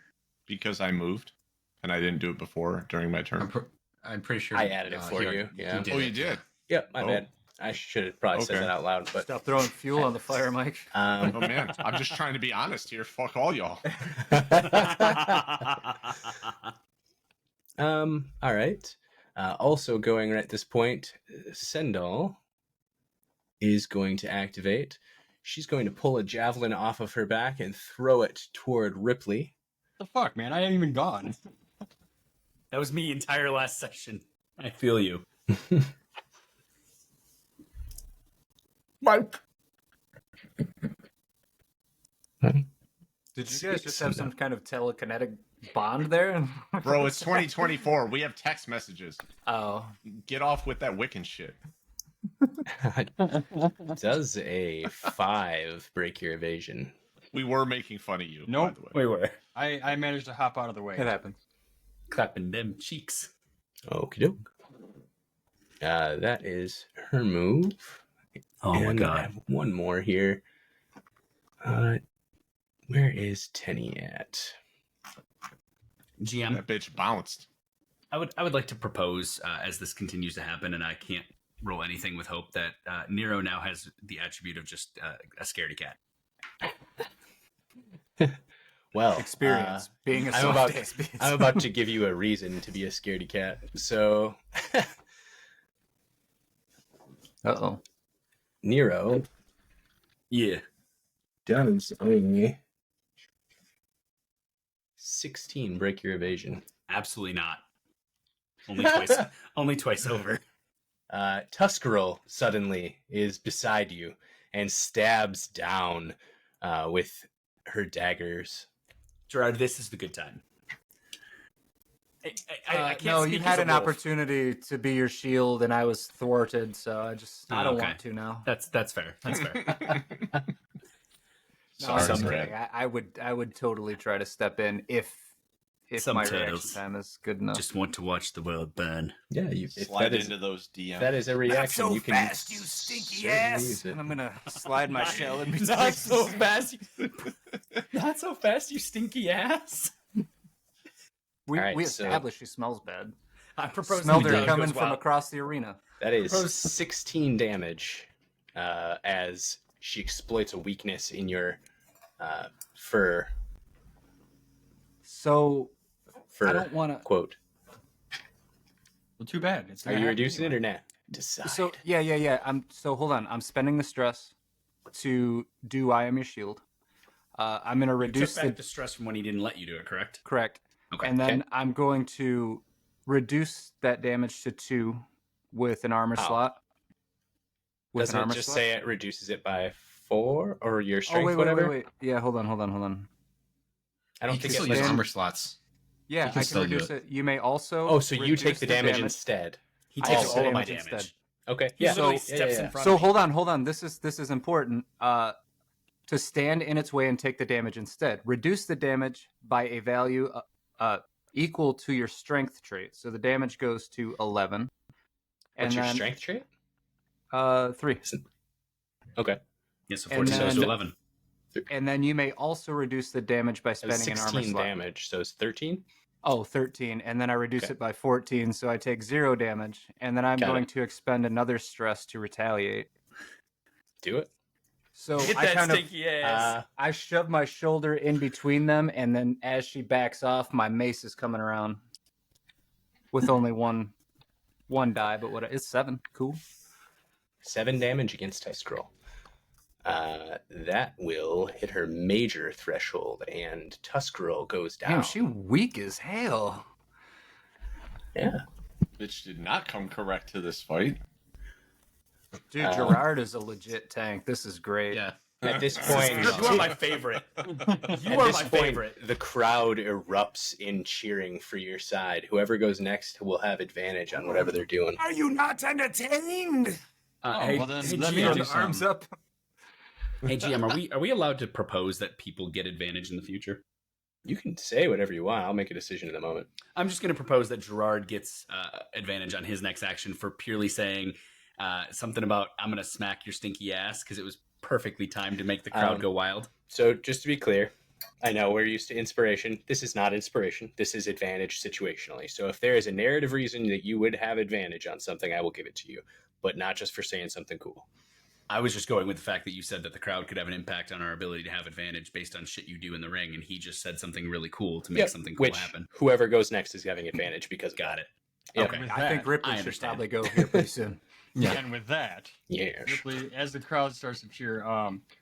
Because I moved, and I didn't do it before during my turn. I'm pretty sure I added it for you. Yeah. Oh, you did? Yep, my Oh. bad. I should have probably said Okay. that out loud, but Stop throwing fuel on the fire, Mike. Oh, man. I'm just trying to be honest here. Fuck all y'all. all right. Also going right at this point, Sendal is going to activate. She's going to pull a javelin off of her back and throw it toward Ripley. The fuck, man? I ain't even gone. That was me entire last session. I feel you. Mike. Did you guys just have some kind of telekinetic bond there? Bro, it's 2024. We have text messages. Oh. Get off with that Wiccan shit. Does a 5 break your evasion? We were making fun of you. Nope. By the way. We were I managed to hop out of the way. It happened. clapping them cheeks. Okie doke. That is her move. Oh my And I god. have one more here. Where is Tenny at? GM, That bitch bounced. I would like to propose as this continues to happen, and I can't roll anything with hope that Nero now has the attribute of just a scaredy cat. Well, Experience. Being a I'm soft about, experience. I'm about to give you a reason to be a scaredy cat. So, Uh-oh. Nero Yeah. does a 16 break your evasion. Absolutely not. Only twice. Only twice over. Tuscarl suddenly is beside you and stabs down with her daggers. Gerard, this is the good time. I can't no, speak you as had a an wolf. opportunity to be your shield, and I was thwarted, so I don't Okay. want to now. That's fair. That's fair. No, I'm just Brad. kidding. I would totally try to step in if Some my turtles reaction time is good enough. Just want to watch the world burn. Yeah, if Slide that is, into those DMs. that is a reaction. You can fast, you stinky certainly ass! use it. And I'm gonna slide my shell in between. Not so fast. Not so fast, you stinky ass. We All right, so- established she smells bad. I'm proposing Smelled the her dog coming goes from wild. across the arena. That is Propose- 16 damage as she exploits a weakness in your fur So I don't want to. quote. Well, too bad. It's Are you reducing it or not? Decide. So yeah. Hold on. I'm spending the stress to do I am your shield. I'm gonna You reduce took the back the stress from when he didn't let you do it, correct? correct, Okay. and then Okay. I'm going to reduce that damage to 2 with an armor How? slot. With Doesn't an it armor just slot. say it reduces it by 4 or your strength, Oh wait, whatever? wait. Yeah, hold on. I don't You think can still it use stand- armor slots. Yeah, You can I still can do reduce it. it. You may also. Oh, so you take reduce the damage instead. He I takes take all the of my damage damage. instead. Okay, He yeah. literally So- steps yeah. in front So of me. hold on. This is important. To stand in its way and take the damage instead. Reduce the damage by a value equal to your strength trait. So the damage goes to 11. What's your then, strength trait? 3. Okay. Yeah, so and 14 goes to then- 11. And then you may also reduce the damage by It was spending an armor 16 slot. damage, so it's 13? Oh, 13. And then I reduce Okay. it by 14, so I take 0 damage. And then I'm Got going it. to expend another stress to retaliate. Do it. So Hit I that kind of stinky ass. I shove my shoulder in between them, and then as she backs off, my mace is coming around with only one die, but what it's 7. Cool. 7 damage against Tuskroll. That will hit her major threshold, and Tuskroll goes down. Damn, she weak as hell. Yeah. Bitch did not come correct to this fight. Dude, Gerard is a legit tank. This is great. Yeah. At this point, You are my favorite. You at are this my point, favorite. the crowd erupts in cheering for your side. Whoever goes next will have advantage on whatever they're doing. Are you not entertained? Oh, well then, let me GM, do Arms something. up. Hey GM, are we allowed to propose that people get advantage in the future? You can say whatever you want. I'll make a decision in a moment. I'm just going to propose that Gerard gets advantage on his next action for purely saying something about I'm going to smack your stinky ass because it was perfectly timed to make the crowd go wild. So, just to be clear, I know we're used to inspiration. This is not inspiration. This is advantage situationally. So, if there is a narrative reason that you would have advantage on something, I will give it to you, but not just for saying something cool. I was just going with the fact that you said that the crowd could have an impact on our ability to have advantage based on shit you do in the ring, and he just said something really cool to make Yep, something cool which happen. whoever goes next is having advantage because of Got that. it. Yep. Okay. With I think that- Ripley I should understand. probably go here pretty soon. Yeah. And with that, Yes. Ripley, as the crowd starts to cheer,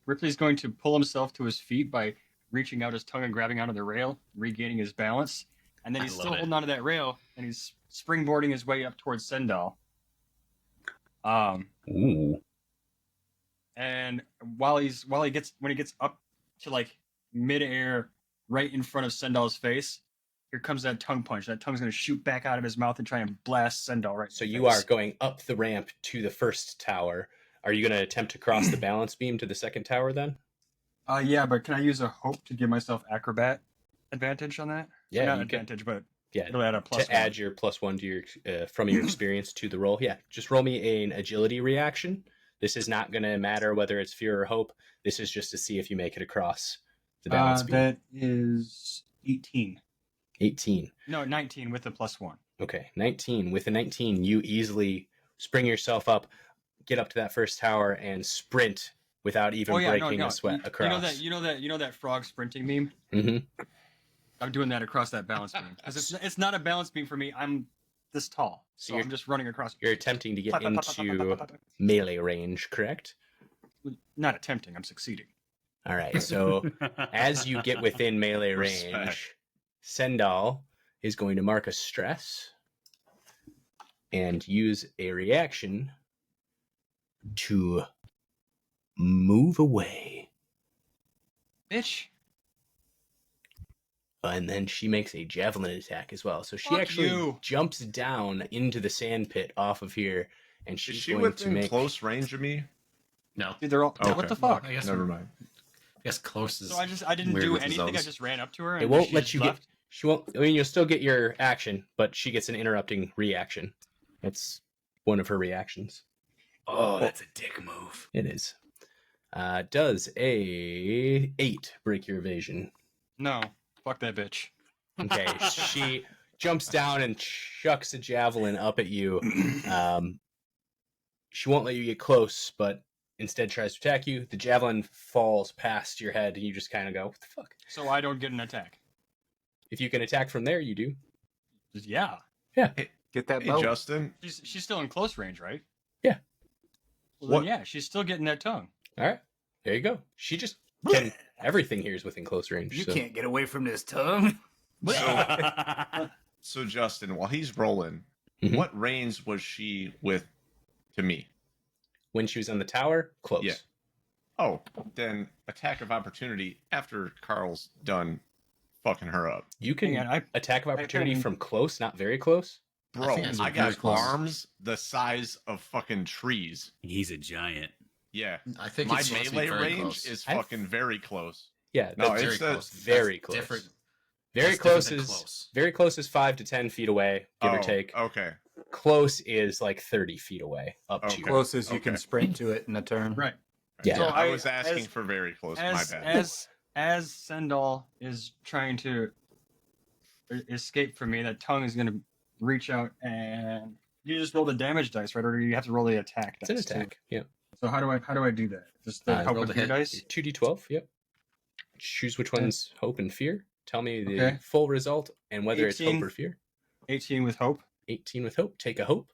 Ripley's going to pull himself to his feet by reaching out his tongue and grabbing onto the rail, regaining his balance. And then I he's love still it. holding onto that rail, and he's springboarding his way up towards Sendal. Ooh. And when he gets up to like midair, right in front of Sendal's face, here comes that tongue punch. That tongue's going to shoot back out of his mouth and try and blast Sendal right. So in the you face. are going up the ramp to the first tower. Are you going to attempt to cross the balance beam to the second tower then? Yeah, but can I use a hope to give myself acrobat advantage on that? Yeah, Not you can. advantage, but Yeah, it'll add a plus to add your +1 to your from your experience to the roll. Yeah, just roll me an agility reaction. This is not going to matter whether it's fear or hope. This is just to see if you make it across the balance beam. That is 18. 18. No, 19 with the +1. Okay, 19. With a 19, you easily spring yourself up, get up to that first tower, and sprint without even breaking a sweat across. You know that frog sprinting meme? Mm-hmm. I'm doing that across that balance beam. Because it's not a balance beam for me. I'm this tall. So So I'm just running across. You're attempting to get into melee range, correct? Not attempting, I'm succeeding. All right, so as you get within melee range, Respect. Sendal is going to mark a stress and use a reaction to move away. Bitch. And then she makes a javelin attack as well. So she Fuck actually you. jumps down into the sand pit off of here, and Is she's she going to within make close range of me? No. Dude, they're all. Okay. What the fuck? I guess Never mind. I guess close is. So I didn't Weird do with the anything. I zones. just ran up to her. It And won't she let just you left. get. She won't. I mean, you'll still get your action, but she gets an interrupting reaction. It's one of her reactions. Oh, that's a dick move. It is. Does a 8 break your evasion? No. Fuck that bitch. Okay, she jumps down and chucks a javelin up at you. She won't let you get close, but instead tries to attack you. The javelin falls past your head, and you just kind of go, "What the fuck?" So I don't get an attack. If you can attack from there, you do. Just, yeah. Get that Hey, bow. Justin. She's still in close range, right? Yeah. Well, then, What- yeah, she's still getting that tongue. All right, there you go. She just can. Everything here is within close range. You so. can't get away from this tongue. So Justin, while he's rolling, Mhm. What range was she with to me? When she was on the tower, close. Yeah. Oh, then attack of opportunity after Carl's done fucking her up. You can Hang on, attack of opportunity can- from close, not very close. Bro, think it's I very got close. arms the size of fucking trees. He's a giant. Yeah. I think My it's supposed to be melee very range close. is I've- fucking very close. Yeah, No, that's it's very the close. very That's close. Different. very that's close different is than close. very close is 5 to 10 feet away, give or Oh, take. Okay. Close is like 30 feet away, up Okay. to. Close as you can Okay. sprint to it in a turn. Right. Yeah. So So I was asking as- for very close. As My bad. as Sendal is trying to escape from me, that tongue is going to reach out and you just roll the damage dice, right? Or do you have to roll the attack It's an dice? too? attack. Yeah. So how do I do that? Just the help roll with the your hit. dice? 2d12. Yep. Choose which one's hope and fear. Tell me the Okay. full result and whether it's 18. hope or fear. 18 with hope. 18 with hope. Take a hope,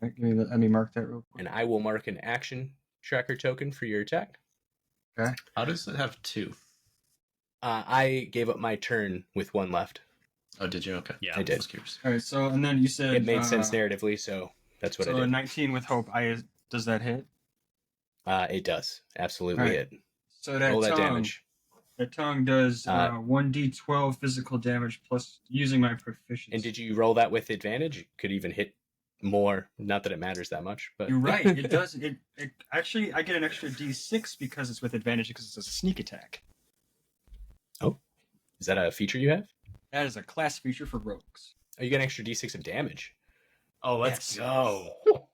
Right, let me mark that real quick. and I will mark an action tracker token for your attack. How does it have 2? I gave up my turn with 1 left. Oh, did you? Okay. Yeah. I did. Just curious. All right. So and then you said It made sense narratively, so that's what So I a did. 19 with hope. Does that hit? It does. Absolutely Alright. it. So that Roll that tongue, damage. that tongue does 1d12 physical damage plus using my proficiency. And did you roll that with advantage? You could even hit more. Not that it matters that much, but You're right. It does. It actually I get an extra d6 because it's with advantage because it's a sneak attack. Is that a feature you have? That is a class feature for rogues. Oh, you get an extra d6 of damage. Oh, let's Yes. go.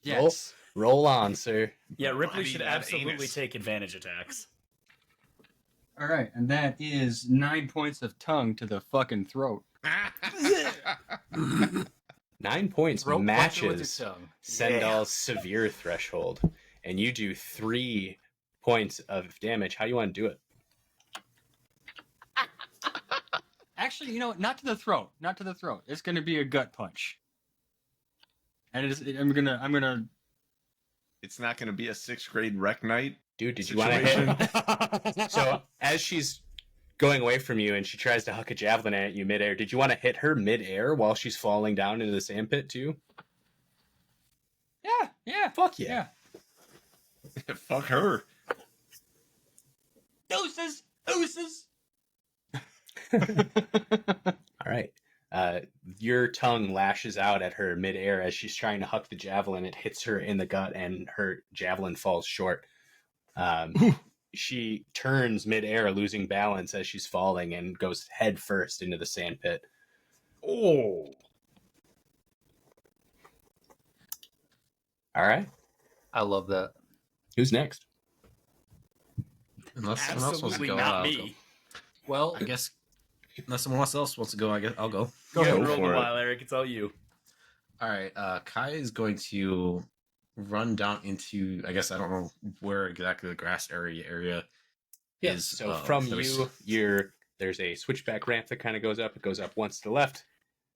Yes. Roll on, sir. Yeah, Ripley I mean, should that absolutely anus. take advantage attacks. All right, and that is 9 points of tongue to the fucking throat. 9 points Throat punch it with matches your tongue. Sendal's severe threshold, and you do 3 points of damage. How do you want to do it? Actually, not to the throat. Not to the throat. It's going to be a gut punch. And I'm gonna. It's not going to be a 6th grade rec night. Dude, did you want to hit? situation. So, as she's going away from you and she tries to huck a javelin at you midair, did you want to hit her midair while she's falling down into the sandpit too? Yeah. Fuck yeah. Fuck her. Deuces. All right. Your tongue lashes out at her midair as she's trying to huck the javelin. It hits her in the gut, and her javelin falls short. She turns midair, losing balance as she's falling, and goes head first into the sandpit. Oh. All right. I love that. Who's next? Unless someone else wants to Absolutely go, not I'll me. go. Well, I guess unless someone else wants to go, I guess I'll go. Go ahead Go and roll the for it. while, Eric. It's all you. All right. Kai is going to run down into. I guess I don't know where exactly the grass area is. So from there's- there's a switchback ramp that kind of goes up. It goes up once to the left,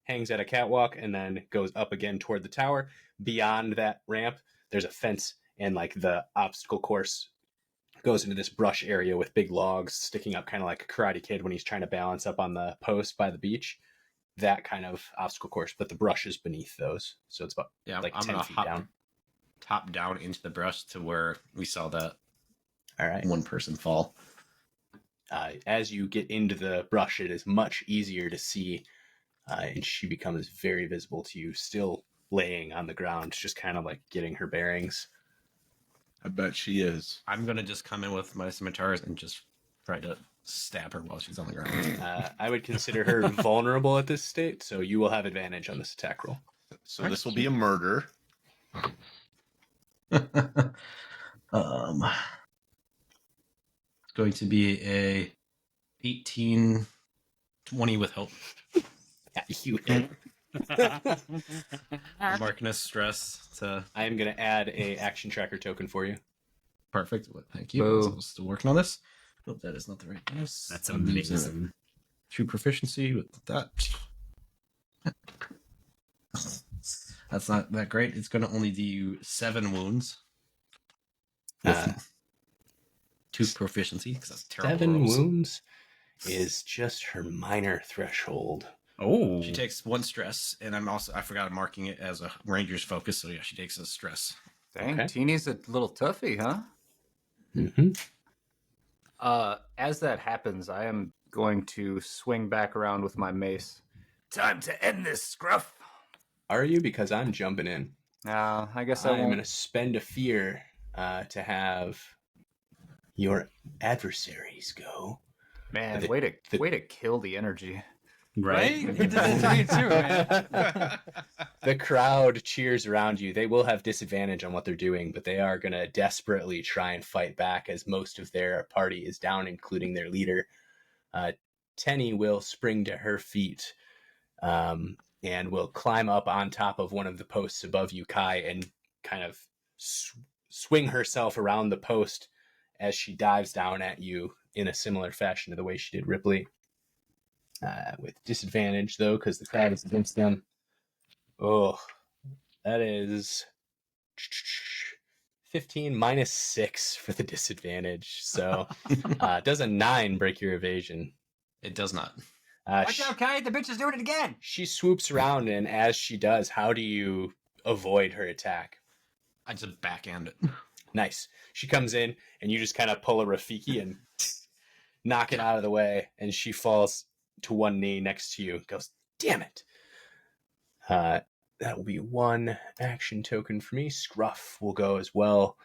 hangs at a catwalk, and then goes up again toward the tower. Beyond that ramp, there's a fence, and like the obstacle course goes into this brush area with big logs sticking up, kind of like a Karate Kid when he's trying to balance up on the post by the beach. That kind of obstacle course, but the brush is beneath those, so it's about Yeah, like I'm 10 gonna feet hop down. top down into the brush to where we saw that All right. one person fall. As you get into the brush, it is much easier to see, and she becomes very visible to you, still laying on the ground, just kind of like getting her bearings. I bet she is. I'm gonna just come in with my scimitars and just try to stab her while she's on the ground. I would consider her vulnerable at this state, so you will have advantage on this attack roll. So this will be a murder. It's going to be a 18, 20 with hope. Yeah, you hit. Marking stress to I am going to add a action tracker token for you. perfect. Thank you. Boo. I'm still working on this. Nope, that is not the right dice. That's I'm using amazing. true proficiency with that. That's not that great. It's going to only do 7 wounds. Uh, Two proficiency because that's terrible. 7 rolls. wounds is just her minor threshold. Oh, She takes 1 stress, and I forgot I'm marking it as a ranger's focus, so yeah, she takes a stress. Dang, Okay. Teeny's a little toughy, huh? Mm-hmm. As that happens, I am going to swing back around with my mace. Time to end this, Scruff. Are you? Because I'm jumping in. I guess I I'm won't. going to spend a fear to have your adversaries go. Man, The- way to kill the energy. right. He did it to me too, man. The crowd cheers around you. They will have disadvantage on what they're doing, but they are going to desperately try and fight back as most of their party is down, including their leader. Tenny will spring to her feet and will climb up on top of one of the posts above you, Kai, and kind of swing herself around the post as she dives down at you in a similar fashion to the way she did Ripley. With disadvantage, though, because the crowd is against them. Oh, that is 15 minus 6 for the disadvantage. So does a 9 break your evasion? It does not. Watch out, Kai! The bitch is doing it again. She swoops around, and as she does, how do you avoid her attack? I just backhand it. Nice. She comes in, and you just kind of pull a Rafiki and knock it out of the way, and she falls to one knee next to you. Goes, damn it. That will be 1 action token for me. Scruff will go as well.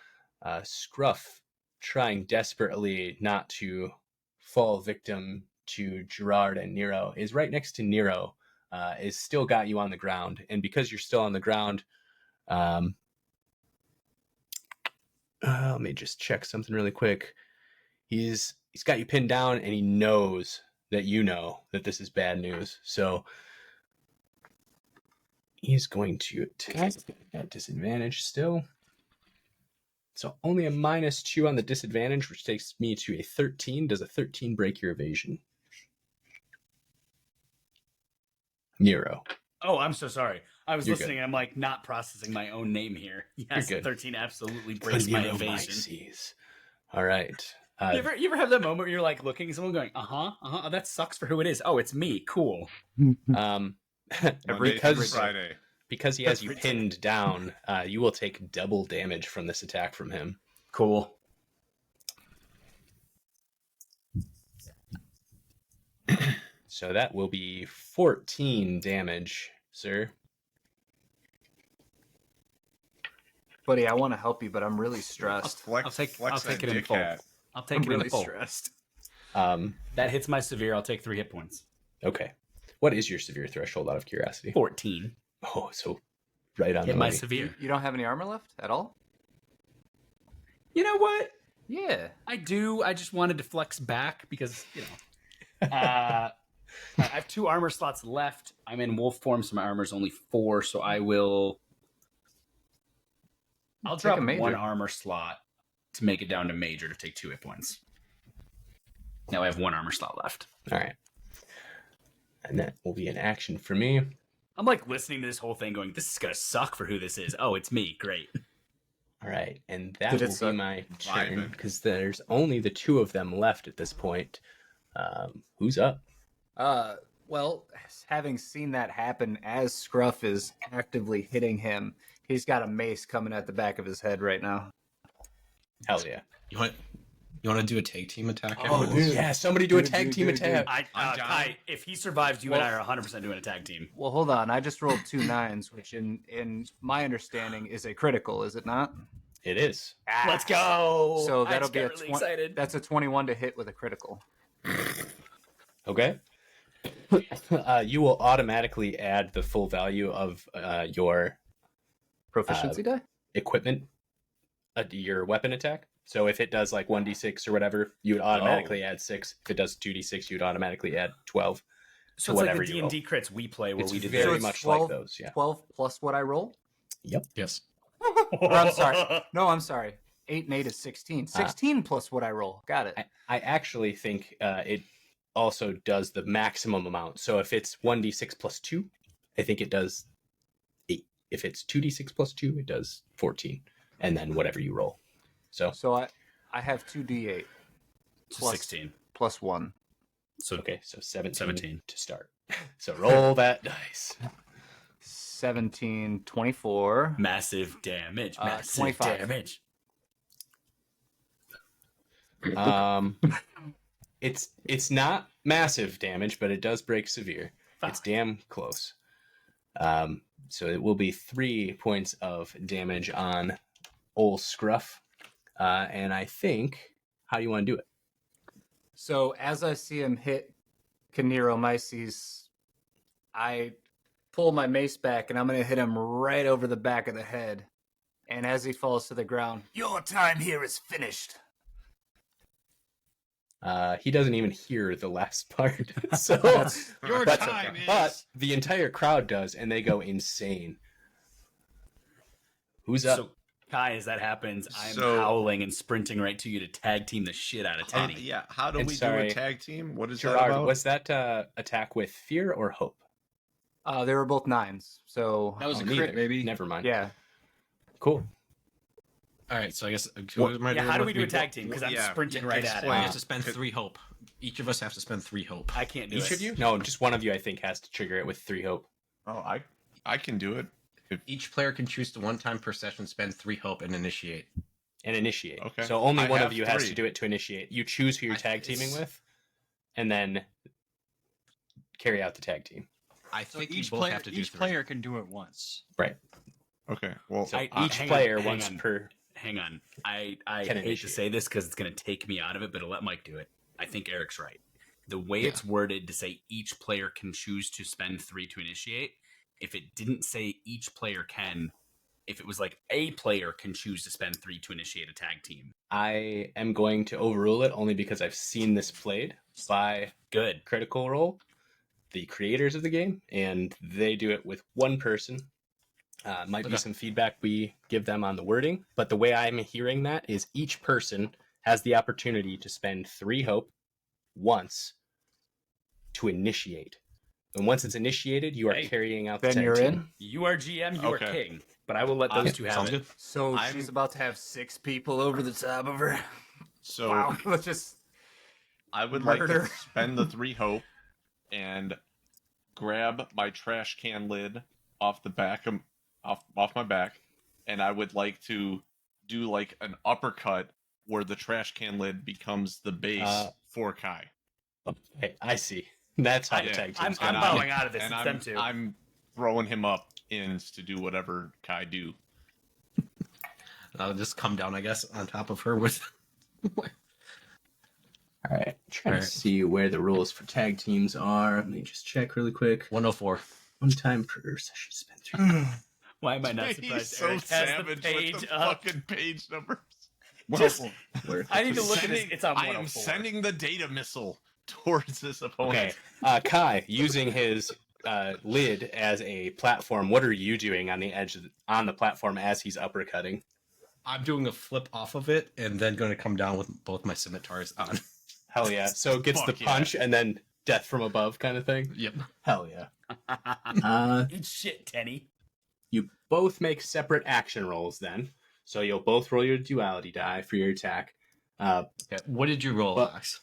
Scruff, trying desperately not to fall victim to Gerard and Nero, is right next to Nero, is still got you on the ground. And because you're still on the ground, let me just check something really quick. He's got you pinned down, and he knows that you know that this is bad news. So he's going to attack at disadvantage still. So only a -2 on the disadvantage, which takes me to a 13. Does a 13 break your evasion? Nero. Oh, I'm so sorry. I was You're listening and I'm like not processing my own name here. Yes, You're good. 13 absolutely breaks my Nero evasion. Mises. All right. You ever have that moment where you're like looking at someone going, oh, that sucks for who it is. Oh, it's me. Cool. Monday through because Friday. because he has you pinned down, you will take double damage from this attack from him. Cool. So that will be 14 damage, sir. Buddy, I want to help you, but I'm really stressed. I'll take that it in dick full. hat. I'll take I'm it really in full. stressed. That hits my severe. I'll take 3 hit points. Okay. What is your severe threshold, out of curiosity? 14. Oh, so right on Hit the my money. severe. You don't have any armor left at all? You know what? Yeah. I do. I just wanted to flex back because, I have 2 armor slots left. I'm in wolf form, so my armor's only 4, so I'll Take drop a major. 1 armor slot to make it down to major to take 2 hit points. Now I have 1 armor slot left. All right. And that will be an action for me. I'm like listening to this whole thing going, this is going to suck for who this is. Oh, it's me. Great. All right. And that Did it will be suck? my turn Vibing. because there's only the 2 of them left at this point. Who's up? Well, having seen that happen as Scruff is actively hitting him, he's got a mace coming at the back of his head right now. Hell yeah. You want to do a tag team attack? Oh, afterwards? yeah. Somebody do a Dude, tag dude, team dude, attack. I'm down. Kai, if he survives, you and I are 100% doing a tag team. Well, hold on. I just rolled 2 9s, which in my understanding is a critical, is it not? It is. Let's go. So I that'll just be a got really excited. That's a 21 to hit with a critical. Okay. You will automatically add the full value of your Proficiency die? equipment, your weapon attack. So if it does like 1d6 or whatever, you would automatically add 6. If it does 2d6, you'd automatically add 12. So to it's like whatever the you roll. D&D crits we play where It's we did very So that. it's much 12 like those, yeah. 12 plus what I roll? Yes. Or, I'm sorry. No, I'm sorry. 8 and 8 is 16. 16 plus what I roll. Got it. I actually think it also does the maximum amount. So if it's 1d6 plus 2, I think it does 8. If it's 2d6 plus 2, it does 14. And then whatever you roll. So I have 2d8 So 16. plus 1. So okay, so 17 17. to start. So roll that dice. 17, 24. Massive damage. Massive 25. damage. It's not massive damage, but it does break severe. It's damn close. So it will be 3 points of damage on old Scruff. And I think, how do you want to do it? So as I see him hit Caneromyces, I pull my mace back and I'm going to hit him right over the back of the head. And as he falls to the ground, your time here is finished. He doesn't even hear the last part. So, Your but, time is. but the entire crowd does, and they go insane. Who's up? So, Kai, as that happens, I'm So- howling and sprinting right to you to tag team the shit out of Tenny. Yeah, how do And we do sorry, a tag team? What is that Gerard, about? was that attack with fear or hope? They were both 9s. So, That was a neither. crit, baby. Never mind. yeah. Cool. All right, so I guess. Yeah, how do we do a tag team? Because I'm Yeah, sprinting right at We it. have to spend 3 hope. Each of us have to spend 3 hope. I can't do Each it. of you? No, just one of you, I think, has to trigger it with 3 hope. Oh, I can do it. Each player can choose to 1 time per session spend 3 hope and initiate. And initiate. Okay. So only I one have of you has 3. to do it to initiate. You choose who you're I- tag teaming it's- with, and then carry out the tag team. I So think you each both player, have to do each 3. player can do it once. Right. Okay. Well, So I- each hang on, player hang once on. per. Hang on. I Can hate to initiate. say this because it's going to take me out of it, but I'll let Mike do it. I think Eric's right. The way Yeah. it's worded to say each player can choose to spend 3 to initiate, if it didn't say each player can, if it was like a player can choose to spend 3 to initiate a tag team. I am going to overrule it only because I've seen this played by Good. Critical Role, the creators of the game, and they do it with one person. Might be Okay. some feedback we give them on the wording, but the way I'm hearing that is each person has the opportunity to spend 3 hope once to initiate. And once it's initiated, you are Hey, carrying out the Then tag you're team. in. You are GM, you are Okay. king. But I will let those two have Sounds it. good. So I'm- she's about to have 6 people over the top of her. so Wow. Let's just. I would like Murder. to spend the 3 hope and grab my trash can lid off the back of off my back, and I would like to do like an uppercut where the trash can lid becomes the base for Kai. Okay, I see. That's how the Yeah. tag I'm team's going. bowing out of this. And It's them two. I'm throwing him up ins to do whatever Kai do. I'll just come down, I guess, on top of her with. All right, trying All to right. see where the rules for tag teams are. Let me just check really quick. 104. 1 time per session spent 3. Why am I not He's surprised? so Eric has savage the page with the up. fucking page numbers. Just- Where- I need to look at this. It's on I 104. am sending the data missile towards this opponent. Okay, Kai, using his lid as a platform, what are you doing on the edge on the platform as he's uppercutting? I'm doing a flip off of it and then going to come down with both my scimitars on. Hell yeah! So it gets the Fuck yeah. punch and then death from above kind of thing. Yep. Hell yeah! Eat shit, Tenny. You both make separate action rolls then. So you'll both roll your duality die for your attack. Okay. What did you roll, Well- Alex?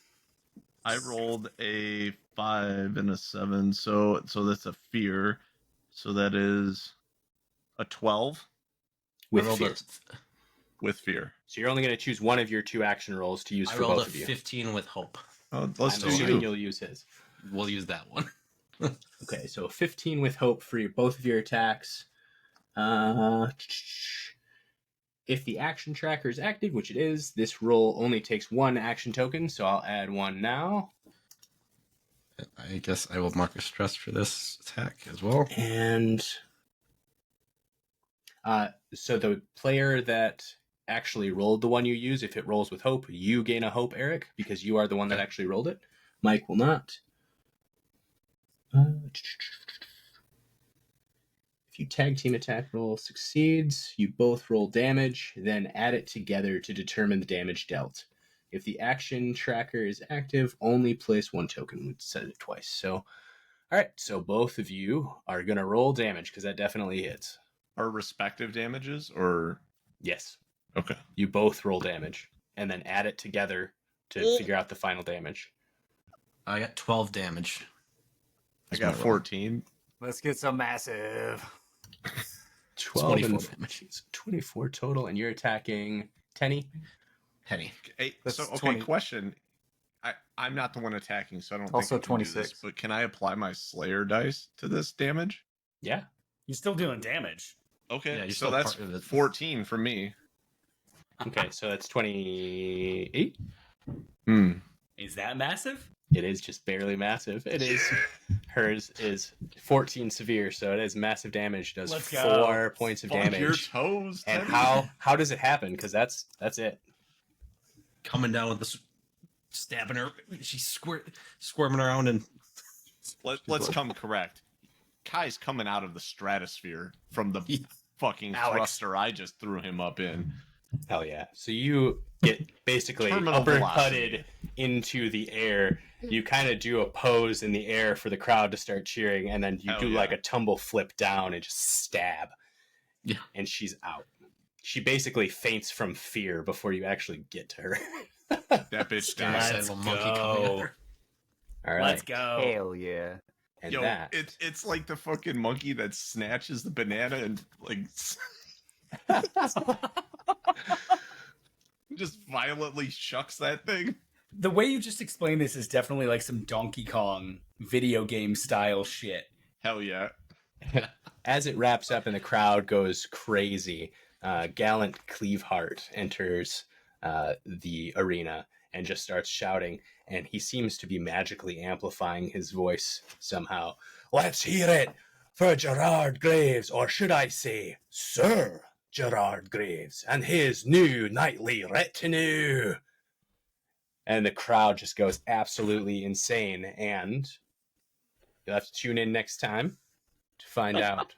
I rolled a 5 and a 7, so that's a fear. So that is a 12 with I rolled fear. with fear. So you're only going to choose one of your 2 action rolls to use I for rolled both a of you. 15 with hope. Oh, let's I'm do assuming you. you'll use his. We'll use that one. Okay, so 15 with hope for both of your attacks. If the action tracker is active, which it is, this roll only takes 1 action token, so I'll add 1 now. I guess I will mark a stress for this attack as well. And so the player that actually rolled the one you use, if it rolls with hope, you gain a hope, Eric, because you are the one that actually rolled it. Mike will not. If you tag team attack roll succeeds, you both roll damage, then add it together to determine the damage dealt. If the action tracker is active, only place 1 token. We said it twice. So, all right. So both of you are going to roll damage because that definitely hits. Our respective damages, or Yes. okay. You both roll damage and then add it together to Oh. figure out the final damage. I got 12 damage. I got 14. Let's get some massive. 12 24 and damage. 24 total, and you're attacking Tenny. Penny. Hey, That's so okay, 20. question. I'm not the one attacking, so I don't Also think I can do this, 26. but can I apply my Slayer dice to this damage? Yeah. You're still doing damage. Okay, Yeah, you're so still that's part of it. 14 for me. Okay, so that's 28. Is that massive? It is just barely massive. It is. Hers is 14 severe, so it is massive damage. Does Let's go. 4 points of Fuck damage. your toes. And Teddy. how does it happen? Because that's it. Coming down with this, stabbing her. She's squirming around and. Let's come correct. Kai's coming out of the stratosphere from the fucking Alex. thruster I just threw him up in. Hell yeah. So you get basically Terminal uppercutted velocity. into the air. You kind of do a pose in the air for the crowd to start cheering, and then you Hell do yeah. like a tumble flip down and just stab. Yeah. And she's out. She basically faints from fear before you actually get to her. That bitch dies. Let's little monkey coming go. at her. All right. Let's go. Hell yeah. And Yo, that. it's like the fucking monkey that snatches the banana and like just violently shucks that thing. The way you just explained this is definitely like some Donkey Kong video game style shit. Hell yeah. As it wraps up and the crowd goes crazy, gallant Cleaveheart enters the arena and just starts shouting, and he seems to be magically amplifying his voice somehow. Let's hear it for Gerard Graves, or should I say, Sir Gerard Graves, and his new nightly retinue. And the crowd just goes absolutely insane, and you'll have to tune in next time to find out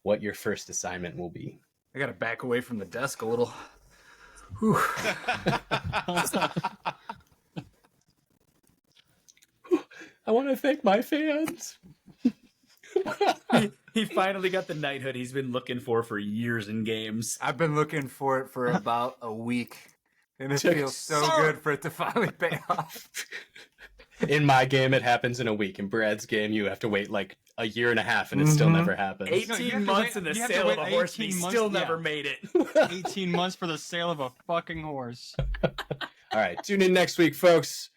what your first assignment will be. I gotta back away from the desk a little. Whew. I want to thank my fans. He finally got the knighthood he's been looking for years in games. I've been looking for it for about a week, and it Took feels so so- good for it to finally pay off. In my game, it happens in a week. In Brad's game, you have to wait like a year and a half, and it still never happens. 18 months in the you have to sale of wait a horse, and 18 he months, still yeah. never made it. 18 months for the sale of a fucking horse. All right, tune in next week, folks.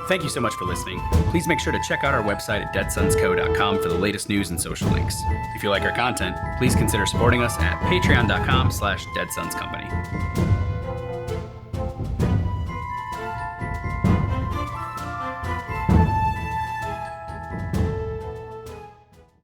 Thank you so much for listening. Please make sure to check out our website at deadsonsco.com for the latest news and social links. If you like our content, please consider supporting us at patreon.com/deadsonscompany.